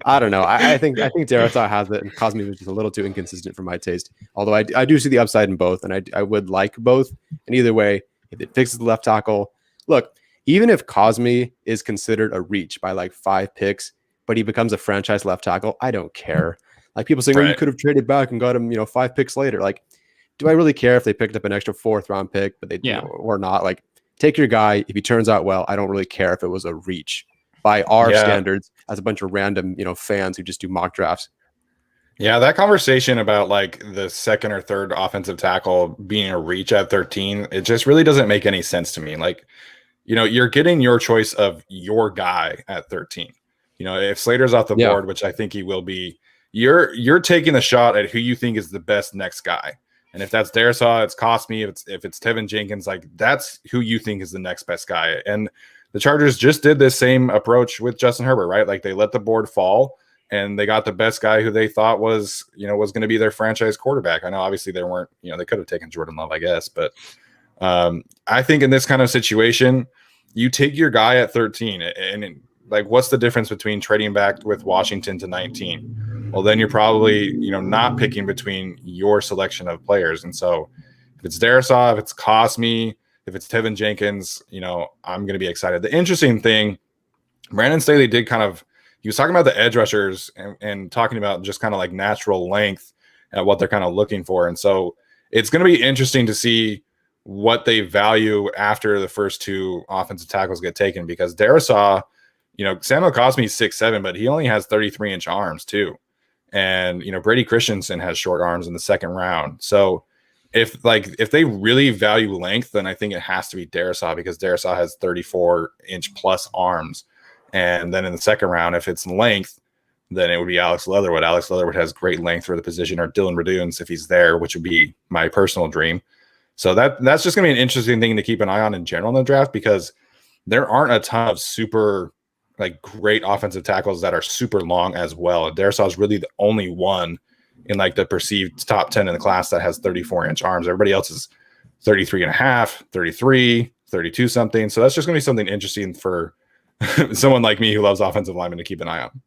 I don't know. I think Darisaw has it, and Cosmi was just a little too inconsistent for my taste. Although I do see the upside in both, and I would like both. And either way, if it fixes the left tackle, look, even if Cosmi is considered a reach by like 5 picks, but he becomes a franchise left tackle, I don't care. Like people saying, "Oh, you could have traded back and got him, 5 picks later." Like, do I really care if they picked up an extra 4th round pick, but they or not? Like, take your guy. If he turns out well, I don't really care if it was a reach by our standards as a bunch of random, fans who just do mock drafts. Yeah, that conversation about like the 2nd or 3rd offensive tackle being a reach at 13, it just really doesn't make any sense to me. Like, you're getting your choice of your guy at 13. If Slater's off the board, which I think he will be, you're taking a shot at who you think is the best next guy. And if that's Darisaw, it's Cosmi. If it's Tevin Jenkins, like that's who you think is the next best guy. And the Chargers just did this same approach with Justin Herbert, right? Like they let the board fall and they got the best guy who they thought was going to be their franchise quarterback. I know obviously they weren't, they could have taken Jordan Love, I guess, but I think in this kind of situation, you take your guy at 13 and like, what's the difference between trading back with Washington to 19? Well, then you're probably, not picking between your selection of players. And so if it's Darisaw, if it's Cosmi, if it's Tevin Jenkins, I'm going to be excited. The interesting thing, Brandon Staley did he was talking about the edge rushers and talking about just kind of like natural length and what they're kind of looking for. And so it's going to be interesting to see what they value after the first 2 offensive tackles get taken, because Darisaw, Samuel Cosmi is 6'7", but he only has 33-inch arms too. And, Brady Christensen has short arms in the 2nd round. So if they really value length, then I think it has to be Darisaw, because Darisaw has 34-inch plus arms. And then in the 2nd round, if it's length, then it would be Alex Leatherwood. Alex Leatherwood has great length for the position, or Dylan Raduns if he's there, which would be my personal dream. So that's just going to be an interesting thing to keep an eye on in general in the draft, because there aren't a ton of super like great offensive tackles that are super long as well. Darisaw is really the only one in like the perceived top 10 in the class that has 34-inch arms. Everybody else is 33 and a half, 33, 32 something. So that's just going to be something interesting for someone like me who loves offensive linemen to keep an eye on.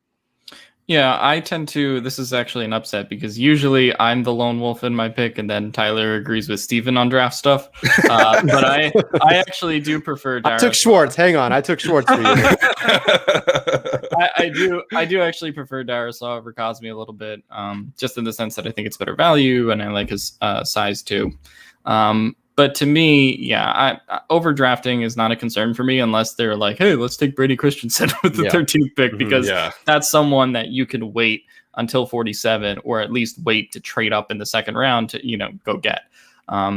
Yeah, I tend to. This is actually an upset because usually I'm the lone wolf in my pick, and then Tyler agrees with Steven on draft stuff. But I actually do prefer Darisaw. I took Schwartz. Hang on, I took Schwartz for you. I do actually prefer Darisaw over Cosmi a little bit, just in the sense that I think it's better value, and I like his size too. But to me, overdrafting is not a concern for me unless they're like, hey, let's take Brady Christensen with the 13th pick, because that's someone that you can wait until 47, or at least wait to trade up in the 2nd round to, go get.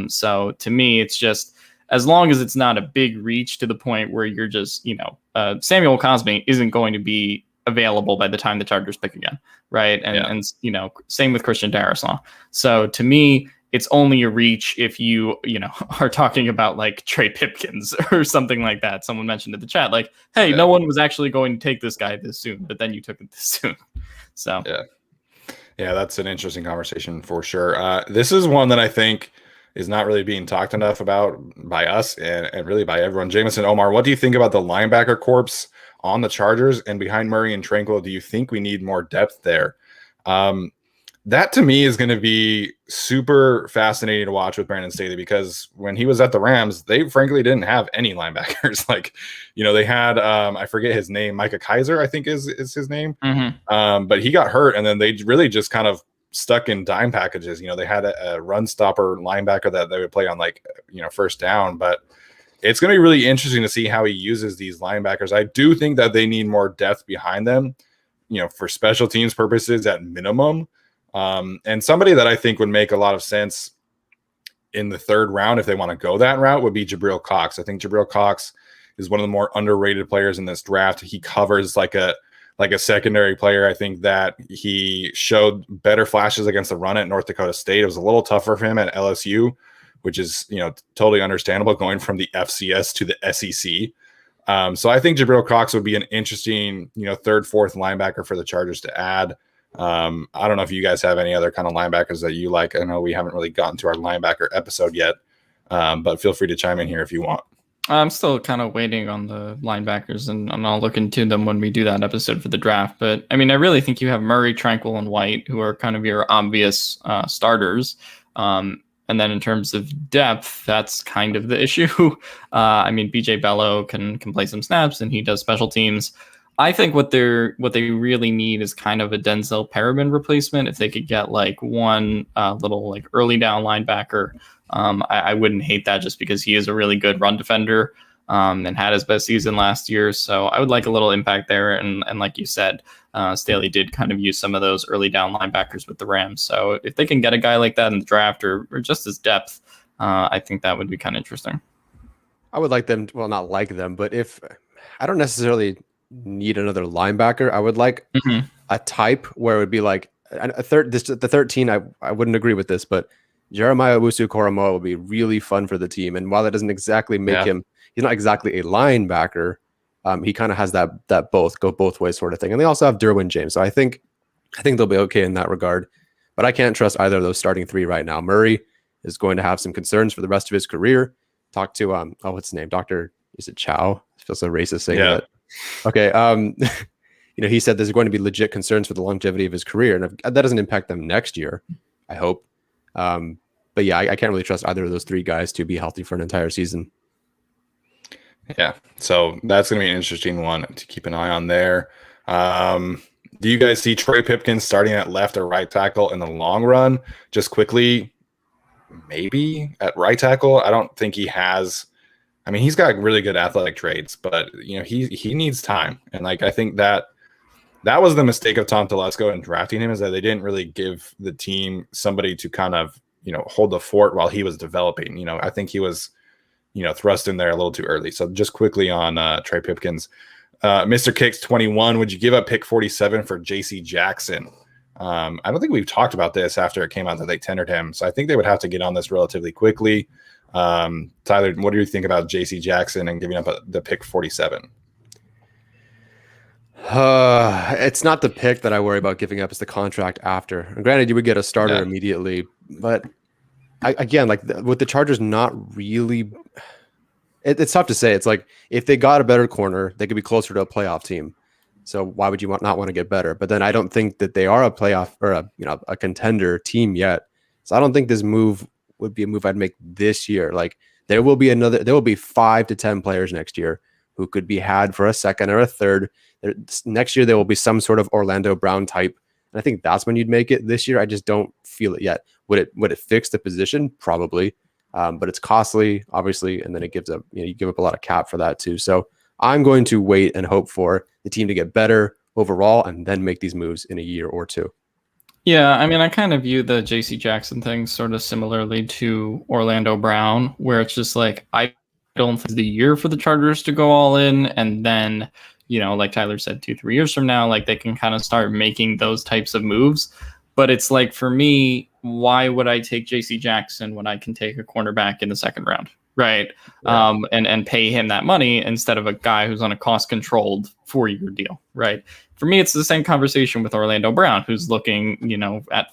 So to me, it's just, as long as it's not a big reach to the point where you're just, Samuel Cosmi isn't going to be available by the time the Chargers pick again. Right. And same with Christian Darisaw. So to me, it's only a reach if you are talking about like Trey Pipkins or something like that. Someone mentioned in the chat, like, hey, no one was actually going to take this guy this soon, but then you took it this soon. So yeah, that's an interesting conversation for sure. This is one that I think is not really being talked enough about by us and really by everyone. Jameson Omar, what do you think about the linebacker corps on the Chargers and behind Murray and Tranquil? Do you think we need more depth there? That to me is going to be super fascinating to watch with Brandon Staley, because when he was at the Rams, they frankly didn't have any linebackers. Like, they had, I forget his name, Micah Kaiser, I think is his name. Mm-hmm. But he got hurt, and then they really just kind of stuck in dime packages. They had a run stopper linebacker that they would play on like, first down, but it's going to be really interesting to see how he uses these linebackers. I do think that they need more depth behind them, for special teams purposes at minimum. And somebody that I think would make a lot of sense in the 3rd round, if they want to go that route, would be Jabril Cox. I think Jabril Cox is one of the more underrated players in this draft. He covers like a secondary player. I think that he showed better flashes against the run at North Dakota State. It was a little tougher for him at LSU, which is, totally understandable going from the FCS to the SEC. So I think Jabril Cox would be an interesting, third, fourth linebacker for the Chargers to add. I don't know if you guys have any other kind of linebackers that you like. I know we haven't really gotten to our linebacker episode yet, but feel free to chime in here if you want. I'm still kind of waiting on the linebackers, and I'll look into them when we do that episode for the draft. But I mean, I really think you have Murray, Tranquil, and White, who are kind of your obvious starters. And then in terms of depth, that's kind of the issue. I mean, BJ Bello can play some snaps, and he does special teams. I think what they really need is kind of a Denzel Perriman replacement. If they could get like one little like early down linebacker, I wouldn't hate that, just because he is a really good run defender and had his best season last year. So I would like a little impact there. And like you said, Staley did kind of use some of those early down linebackers with the Rams. So if they can get a guy like that in the draft or just as depth, I think that would be kind of interesting. I would like them. Well, not like them, but if I don't necessarily need another linebacker, I would like a type where it would be like the 13. I wouldn't agree with this, but Jeremiah Owusu-Koramoah would be really fun for the team. And while that doesn't exactly make him, he's not exactly a linebacker. He kind of has that go both ways sort of thing. And they also have Derwin James. So I think they'll be okay in that regard. But I can't trust either of those starting three right now. Murray is going to have some concerns for the rest of his career. Talk to what's his name? Is it Chow? I feel so racist saying that. Okay. He said there's going to be legit concerns for the longevity of his career. And that doesn't impact them next year, I hope. But yeah, I can't really trust either of those three guys to be healthy for an entire season. Yeah, so that's going to be an interesting one to keep an eye on there. Do you guys see Troy Pipkins starting at left or right tackle in the long run? Just quickly, maybe at right tackle. I don't think he has. I mean, he's got really good athletic traits, but he needs time. And like I think that was the mistake of Tom Telesco in drafting him, is that they didn't really give the team somebody to kind of hold the fort while he was developing. I think he was thrust in there a little too early. So just quickly on Trey Pipkins, Mr. Kicks 21, would you give up pick 47 for JC Jackson? I don't think we've talked about this after it came out that they tendered him. So I think they would have to get on this relatively quickly. Tyler, what do you think about JC Jackson and giving up the pick 47? It's not the pick that I worry about giving up. It's the contract after. And granted, you would get a starter immediately, but with the Chargers not really, it's tough to say. It's like if they got a better corner, they could be closer to a playoff team. So why would you not want to get better? But then I don't think that they are a playoff or a contender team yet. So I don't think this move would be a move I'd make this year. Like there will be 5 to 10 players next year who could be had for a second or a third. Next year there will be some sort of Orlando Brown type. And I think that's when you'd make it. This year, I just don't feel it yet. Would it fix the position? Probably. But it's costly, obviously, and then it gives up, you give up a lot of cap for that too. So I'm going to wait and hope for the team to get better overall and then make these moves in a year or two. Yeah, I mean, I kind of view the JC Jackson thing sort of similarly to Orlando Brown, where it's just like, I don't think it's the year for the Chargers to go all in, and then, like Tyler said, 2-3 years from now, like they can kind of start making those types of moves. But it's like, for me, why would I take JC Jackson when I can take a cornerback in the second round? Right. Yeah. And pay him that money instead of a guy who's on a cost controlled 4-year deal. Right. For me, it's the same conversation with Orlando Brown, who's looking,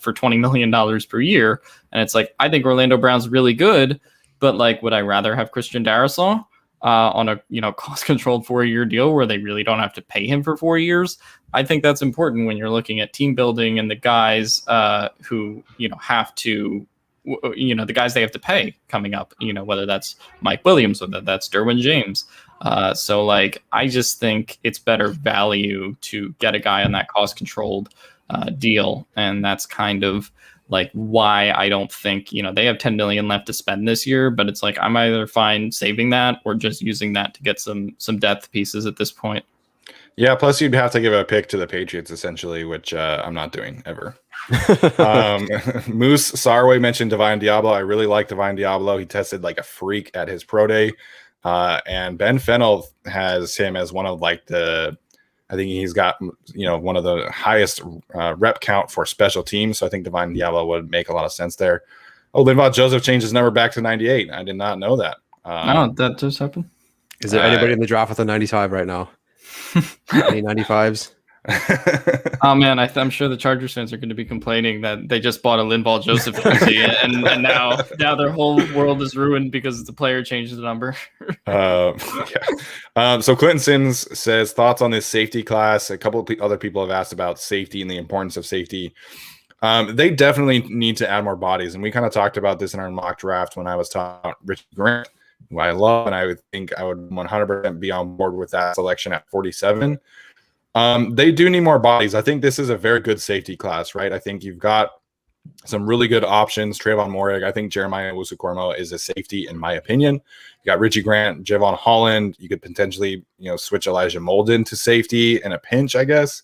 for $20 million per year. And it's like, I think Orlando Brown's really good, but like, would I rather have Christian Darrisaw on a cost controlled 4-year deal where they really don't have to pay him for 4 years? I think that's important when you're looking at team building and the guys who, have to, the guys they have to pay coming up, whether that's Mike Williams, whether that's Derwin James. So like, I just think it's better value to get a guy on that cost controlled deal. And that's kind of like why I don't think, they have 10 million left to spend this year, but it's like, I'm either fine saving that or just using that to get some depth pieces at this point. Yeah, plus you'd have to give a pick to the Patriots essentially, which I'm not doing ever. Moose Sarway mentioned Divine Diablo. I really like Divine Diablo. He tested like a freak at his pro day. And Ben Fennell has him as one of like I think he's got, one of the highest rep count for special teams. So I think Divine Diablo would make a lot of sense there. Oh, Linval Joseph changed his number back to 98. I did not know that. No, that just happened. Is there anybody in the draft with a 95 right now? Any 95s? Oh man, I'm sure the Chargers fans are going to be complaining that they just bought a Linval Joseph jersey, and now their whole world is ruined because the player changed the number. So Clinton Sims says thoughts on this safety class. A couple of other people have asked about safety and the importance of safety. They definitely need to add more bodies, and we kind of talked about this in our mock draft when I was talking about Richie Grant, who I love, and I would think I would 100% be on board with that selection at 47. They do need more bodies. I think this is a very good safety class, right? I think you've got some really good options. Trayvon Morig, I think Jeremiah Owusu-Koramoah is a safety, in my opinion. You got Richie Grant, Javon Holland. You could potentially, switch Elijah Molden to safety in a pinch, I guess.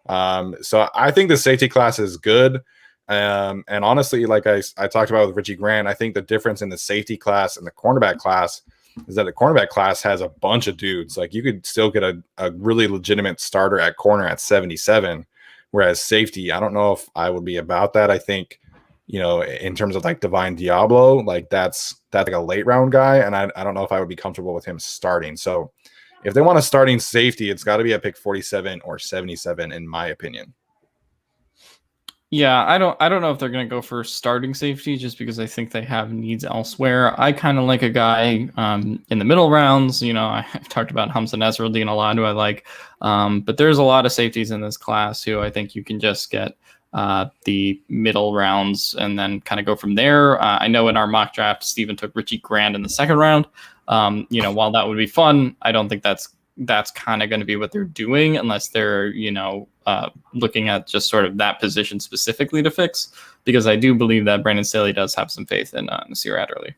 So I think the safety class is good. And honestly, like I talked about with Richie Grant, I think the difference in the safety class and the cornerback class is that the cornerback class has a bunch of dudes. Like you could still get a really legitimate starter at corner at 77, whereas safety, I don't know if I would be about that. I think, in terms of like Divine Diablo, like that's like a late round guy, and I don't know if I would be comfortable with him starting. So if they want a starting safety, it's got to be at pick 47 or 77, in my opinion. Yeah, I don't know if they're going to go for starting safety just because I think they have needs elsewhere. I kind of like a guy in the middle rounds. I've talked about Hamza Nasruddin a lot, who I like. But there's a lot of safeties in this class who I think you can just get the middle rounds and then kind of go from there. I know in our mock draft, Steven took Richie Grant in the second round. While that would be fun, I don't think that's kind of going to be what they're doing unless they're, looking at just sort of that position specifically to fix, because I do believe that Brandon Staley does have some faith in Nasir Adderley.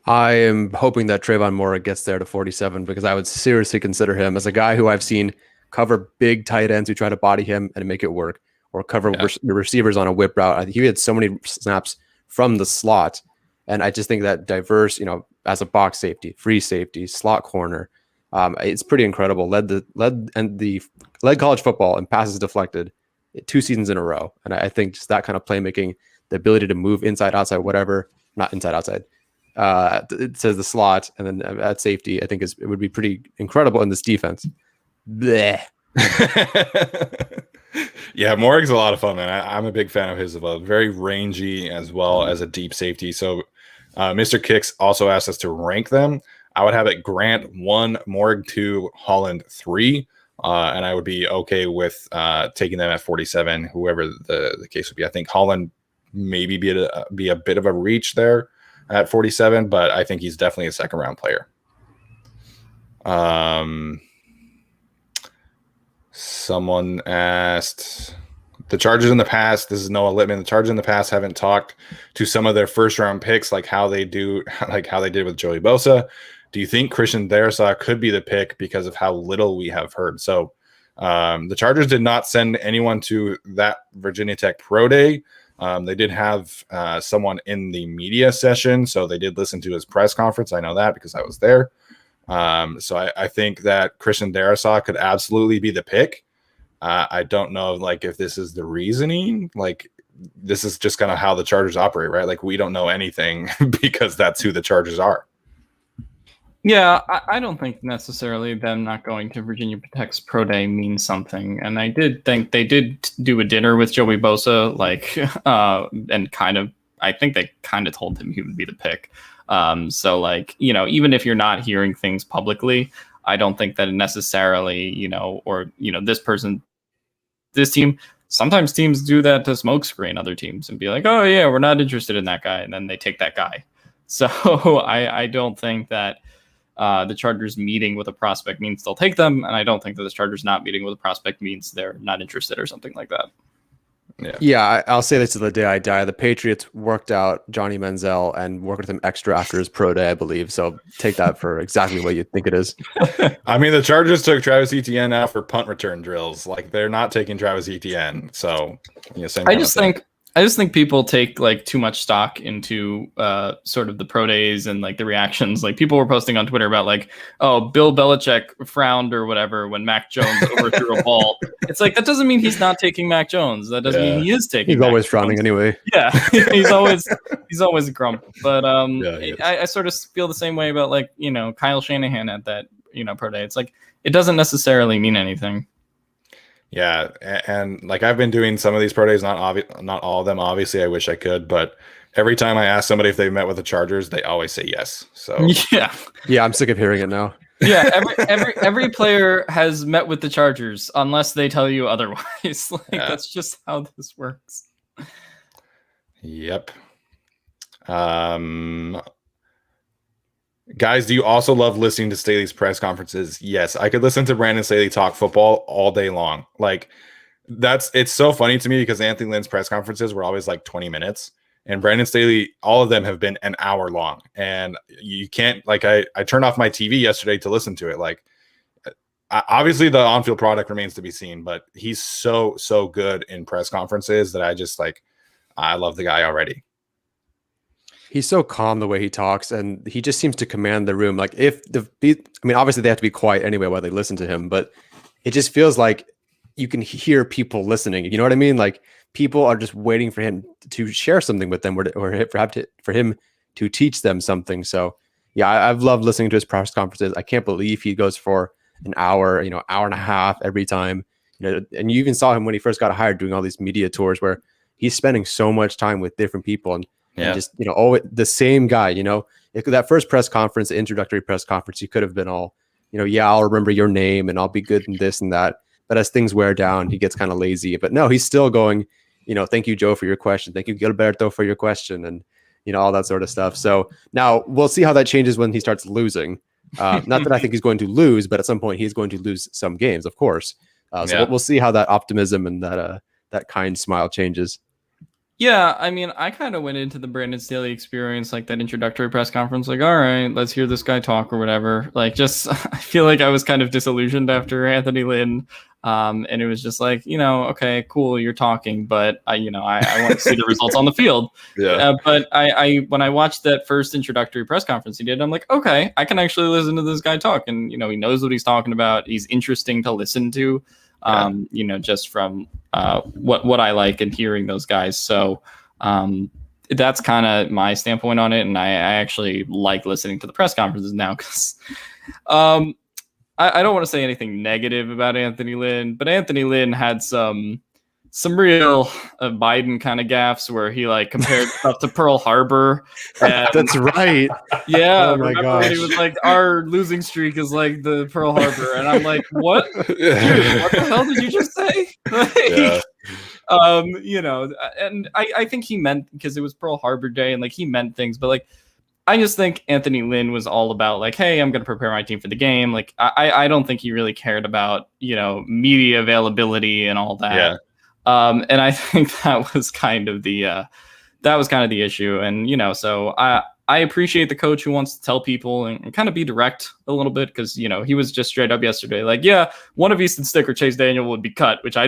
I am hoping that Trayvon Morig gets there to 47 because I would seriously consider him as a guy who I've seen cover big tight ends who try to body him and make it work, or cover the receivers on a whip route. I think he had so many snaps from the slot, and I just think that diverse, as a box safety, free safety, slot corner, it's pretty incredible. Led college football and passes deflected 2 seasons in a row. And I think just that kind of playmaking, the ability to move inside, outside, whatever, not inside, outside. It says the slot and then at safety, I think it would be pretty incredible in this defense. Blech. Yeah, Morig's a lot of fun, man. I'm a big fan of his as well. Very rangy as well as a deep safety. So Mr. Kicks also asked us to rank them. I would have it Grant 1, Morig 2, Holland 3. And I would be okay with taking them at 47, whoever the case would be. I think Holland maybe be a bit of a reach there at 47, but I think he's definitely a second round player. Someone asked the Chargers in the past. This is Noah Littman. The Chargers in the past haven't talked to some of their first round picks like how they did with Joey Bosa. Do you think Christian Darrisaw could be the pick because of how little we have heard? So the Chargers did not send anyone to that Virginia Tech Pro Day. They did have someone in the media session, so they did listen to his press conference. I know that because I was there. So I think that Christian Darrisaw could absolutely be the pick. I don't know if this is the reasoning. This is just kind of how the Chargers operate, right? We don't know anything because that's who the Chargers are. Yeah, I don't think necessarily them not going to Virginia Tech's Pro Day means something. And I did think they did do a dinner with Joey Bosa, and I think they kind of told him he would be the pick. Even if you're not hearing things publicly, I don't think that it necessarily, this team, sometimes teams do that to smokescreen other teams and be like, oh yeah, we're not interested in that guy. And then they take that guy. So I don't think that the Chargers meeting with a prospect means they'll take them. And I don't think that the Chargers not meeting with a prospect means they're not interested or something like that. Yeah, I'll say this to the day I die. The Patriots worked out Johnny Manziel and worked with him extra after his pro day, I believe. So take that for exactly what you think it is. I mean, the Chargers took Travis Etienne out for punt return drills. They're not taking Travis Etienne. So, I I just think people take like too much stock into sort of the pro days and like the reactions. Like people were posting on Twitter about like, oh, Bill Belichick frowned or whatever when Mac Jones overthrew a ball. It's like that doesn't mean he's not taking Mac Jones. That doesn't mean he is taking. He's Mac always Jones. frowning anyway. Yeah, he's always a grump. But Yeah, I sort of feel the same way about like Kyle Shanahan at that pro day. It's like it doesn't necessarily mean anything. Yeah, and like I've been doing some of these pro days, not all of them. Obviously, I wish I could, but every time I ask somebody if they've met with the Chargers, they always say yes. So yeah, I'm sick of hearing it now. Yeah, every player has met with the Chargers unless they tell you otherwise. That's just how this works. Yep. Guys, do you also love listening to Staley's press conferences? Yes, I could listen to Brandon Staley talk football all day long. Like it's so funny to me because Anthony Lynn's press conferences were always like 20 minutes and Brandon Staley, all of them have been an hour long. And you can't like, I turned off my TV yesterday to listen to it. Like obviously the on-field product remains to be seen, but he's so good in press conferences that I love the guy already. He's so calm the way he talks, and he just seems to command the room. Like obviously they have to be quiet anyway while they listen to him, but it just feels like you can hear people listening. You know what I mean? Like people are just waiting for him to share something with them, or for him to teach them something. So yeah, I've loved listening to his press conferences. I can't believe he goes for an hour, hour and a half every time. And you even saw him when he first got hired doing all these media tours where he's spending so much time with different people and just, the same guy, that first press conference, the introductory press conference, you could have been all, yeah, I'll remember your name and I'll be good in this and that. But as things wear down, he gets kind of lazy. But no, he's still going, thank you, Joe, for your question. Thank you, Gilberto, for your question. And, all that sort of stuff. So now we'll see how that changes when he starts losing. Not that I think he's going to lose, but at some point he's going to lose some games, of course. We'll see how that optimism and that kind smile changes. Yeah, I mean, I kind of went into the Brandon Staley experience, like that introductory press conference, like, all right, let's hear this guy talk or whatever. Like, just, I feel like I was kind of disillusioned after Anthony Lynn. And it was just like, okay, cool, you're talking, but I want to see the results on the field. Yeah. But when I watched that first introductory press conference he did, I'm like, okay, I can actually listen to this guy talk. And, he knows what he's talking about. He's interesting to listen to. Just from what I like and hearing those guys. So that's kind of my standpoint on it. And I actually like listening to the press conferences now because I don't want to say anything negative about Anthony Lynn, but Anthony Lynn had some real Biden kind of gaffes where he like compared stuff to Pearl Harbor. And, that's right. Yeah. Oh my gosh. He was like, our losing streak is like the Pearl Harbor. And I'm like, what? Dude, what the hell did you just say? Yeah. And I think he meant, because it was Pearl Harbor Day and like he meant things, but like, I just think Anthony Lynn was all about like, hey, I'm going to prepare my team for the game. Like, I don't think he really cared about, media availability and all that. Yeah. And I think that was kind of the issue. And, so I appreciate the coach who wants to tell people and kind of be direct a little bit. Cause he was just straight up yesterday. Like, yeah, one of Easton Stick or Chase Daniel would be cut, which I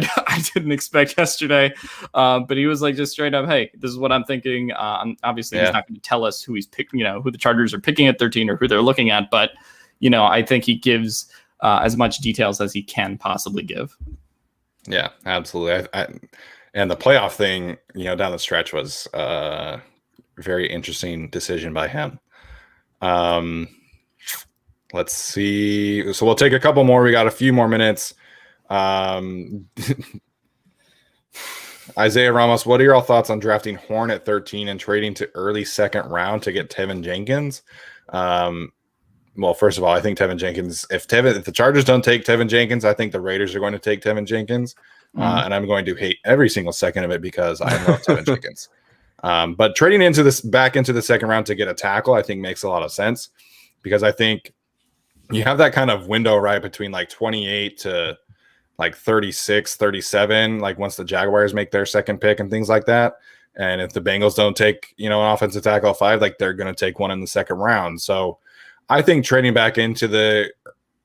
didn't expect yesterday. But he was like, just straight up, hey, this is what I'm thinking. Obviously he's not going to tell us who he's picking, who the Chargers are picking at 13 or who they're looking at. But, I think he gives as much details as he can possibly give. Yeah, absolutely. And the playoff thing, down the stretch was a very interesting decision by him. Let's see. So we'll take a couple more. We got a few more minutes. Isaiah Ramos, what are your thoughts on drafting Horn at 13 and trading to early second round to get Tevin Jenkins? Well, first of all, I think Tevin Jenkins, if the Chargers don't take Tevin Jenkins, I think the Raiders are going to take Tevin Jenkins. And I'm going to hate every single second of it because I love Tevin Jenkins. But trading back into the second round to get a tackle, I think makes a lot of sense because I think you have that kind of window right between like 28 to like 36, 37, like once the Jaguars make their second pick and things like that. And if the Bengals don't take, an offensive tackle 5, like they're going to take one in the second round. So I think trading back into the,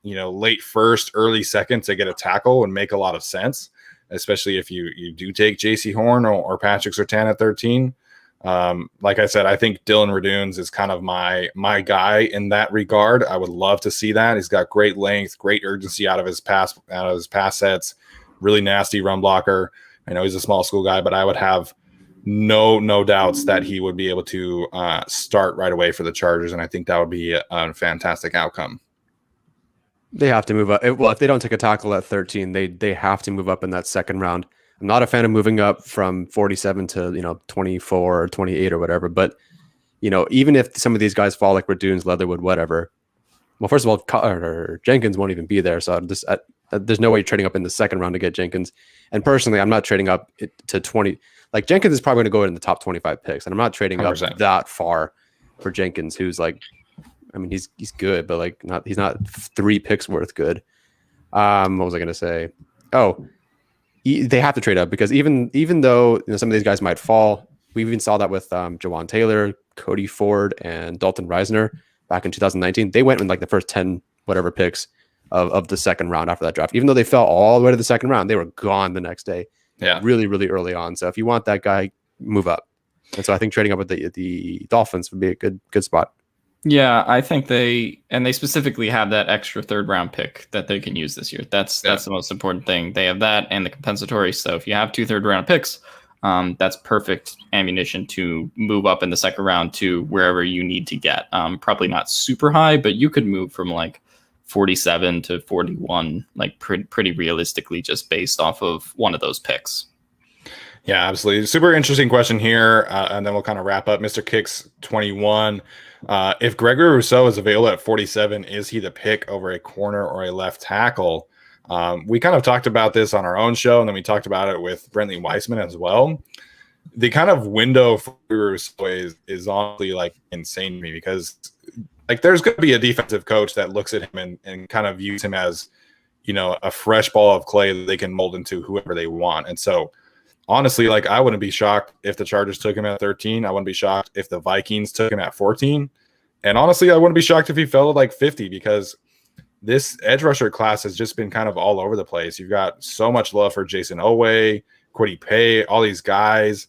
late first, early second to get a tackle would make a lot of sense. especially if you do take J.C. Horn or Patrick Surtain at 13. Like I said, I think Dylan Radunes is kind of my guy in that regard. I would love to see that. He's got great length, great urgency out of his pass sets, really nasty run blocker. I know he's a small school guy, but I would have no doubts that he would be able to start right away for the Chargers, and I think that would be a fantastic outcome. They have to move up. Well, if they don't take a tackle at 13, they have to move up in that second round. I'm not a fan of moving up from 47 to 24 or 28 or whatever, but even if some of these guys fall like Radunes, Leatherwood, whatever. Well, first of all, Jenkins won't even be there, so there's no way you're trading up in the second round to get Jenkins. And personally, I'm not trading up to 20. Like Jenkins is probably going to go in the top 25 picks, and I'm not trading 100%. up that far for Jenkins, who's like, I mean, he's good, but like he's not 3 picks worth good. What was I going to say? Oh, they have to trade up because even though some of these guys might fall, we even saw that with Jawan Taylor, Cody Ford, and Dalton Reisner back in 2019. They went in like the first 10 whatever picks of the second round after that draft. Even though they fell all the way to the second round, they were gone the next day. Yeah, really, really early on. So if you want that guy, move up. And so I think trading up with the Dolphins would be a good spot. Yeah, I think they specifically have that extra third round pick that they can use this year. That's the most important thing. They have that and the compensatory. So if you have 2 third round picks, that's perfect ammunition to move up in the second round to wherever you need to get. Probably not super high, but you could move from like 47 to 41, like pretty realistically, just based off of one of those picks. Yeah, absolutely. Super interesting question here. And then we'll kind of wrap up. Mr. Kicks 21. If Gregory Rousseau is available at 47, is he the pick over a corner or a left tackle? We kind of talked about this on our own show, and then we talked about it with Brentley Weissman as well. The kind of window for Rousseau is honestly like insane to me because like there's going to be a defensive coach that looks at him and kind of views him as, a fresh ball of clay that they can mold into whoever they want. And so honestly, like I wouldn't be shocked if the Chargers took him at 13. I wouldn't be shocked if the Vikings took him at 14. And honestly, I wouldn't be shocked if he fell at like 50 because this edge rusher class has just been kind of all over the place. You've got so much love for Jason Owe, Kwity Paye, all these guys.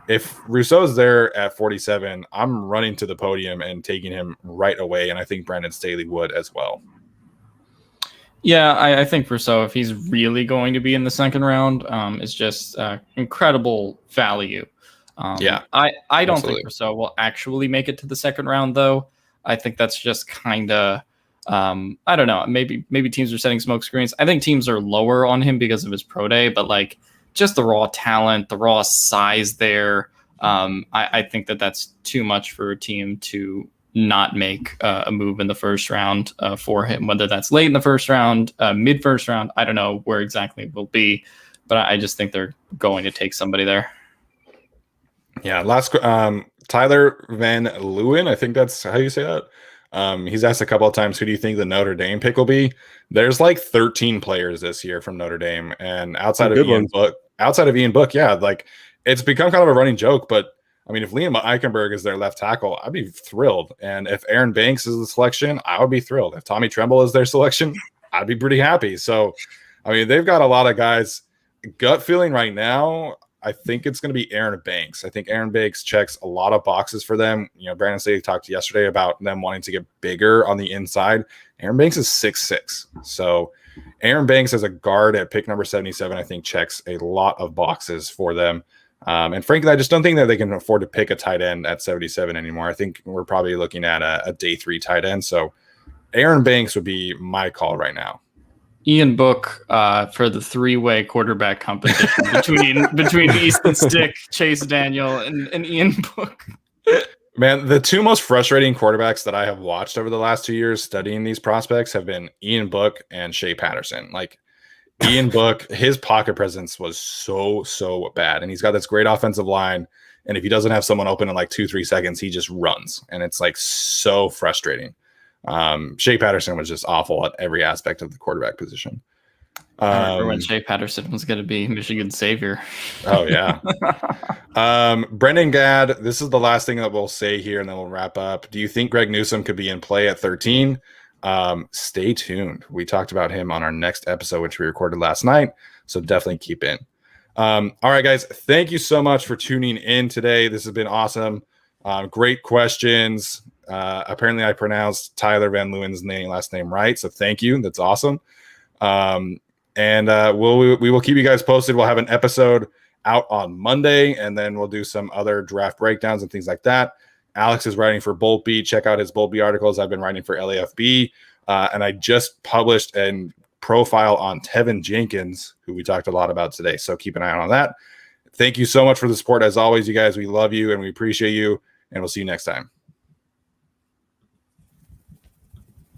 If Rousseau's there at 47, I'm running to the podium and taking him right away. And I think Brandon Staley would as well. Yeah, I think Rousseau, if he's really going to be in the second round, is just incredible value. I don't think Rousseau will actually make it to the second round, though. I think that's just kind of, I don't know, maybe teams are setting smoke screens. I think teams are lower on him because of his pro day, but like just the raw talent, the raw size there, I think that's too much for a team to not make a move in the first round for him, whether that's late in the first round, mid first round. I don't know where exactly it will be, but I just think they're going to take somebody there. Yeah. Last, Tyler Van Leeuwen, I think that's how you say that. He's asked a couple of times, who do you think the Notre Dame pick will be? There's like 13 players this year from Notre Dame, and outside of Ian Book, yeah, like it's become kind of a running joke, but I mean, if Liam Eichenberg is their left tackle, I'd be thrilled. And if Aaron Banks is the selection, I would be thrilled. If Tommy Tremble is their selection, I'd be pretty happy. So, I mean, they've got a lot of guys. Gut feeling right now, I think it's going to be Aaron Banks. I think Aaron Banks checks a lot of boxes for them. Brandon Staley talked yesterday about them wanting to get bigger on the inside. Aaron Banks is 6'6". So Aaron Banks as a guard at pick number 77, I think checks a lot of boxes for them. And frankly, I just don't think that they can afford to pick a tight end at 77 anymore. I think we're probably looking at a day 3 tight end. So Aaron Banks would be my call right now. Ian Book for the 3-way quarterback competition between Easton Stick, Chase Daniel, and Ian Book. Man, the 2 most frustrating quarterbacks that I have watched over the last 2 years studying these prospects have been Ian Book and Shea Patterson. Like Ian Book, his pocket presence was so bad. And he's got this great offensive line. And if he doesn't have someone open in like 2-3 seconds, he just runs. And it's like so frustrating. Shea Patterson was just awful at every aspect of the quarterback position. I remember when Shea Patterson was going to be Michigan's savior. Oh, yeah. Brendan Gadd, this is the last thing that we'll say here, and then we'll wrap up. Do you think Greg Newsome could be in play at 13? Stay tuned. We talked about him on our next episode, which we recorded last night. So definitely keep in. All right, guys. Thank you so much for tuning in today. This has been awesome. Great questions. Apparently, I pronounced Tyler Van Leeuwen's last name right. So thank you. That's awesome. And we will keep you guys posted. We'll have an episode out on Monday, and then we'll do some other draft breakdowns and things like that. Alex is writing for Bolt Beat. Check out his Bolt Beat articles. I've been writing for LAFB. And I just published a profile on Tevin Jenkins, who we talked a lot about today. So keep an eye out on that. Thank you so much for the support. As always, you guys, we love you and we appreciate you. And we'll see you next time.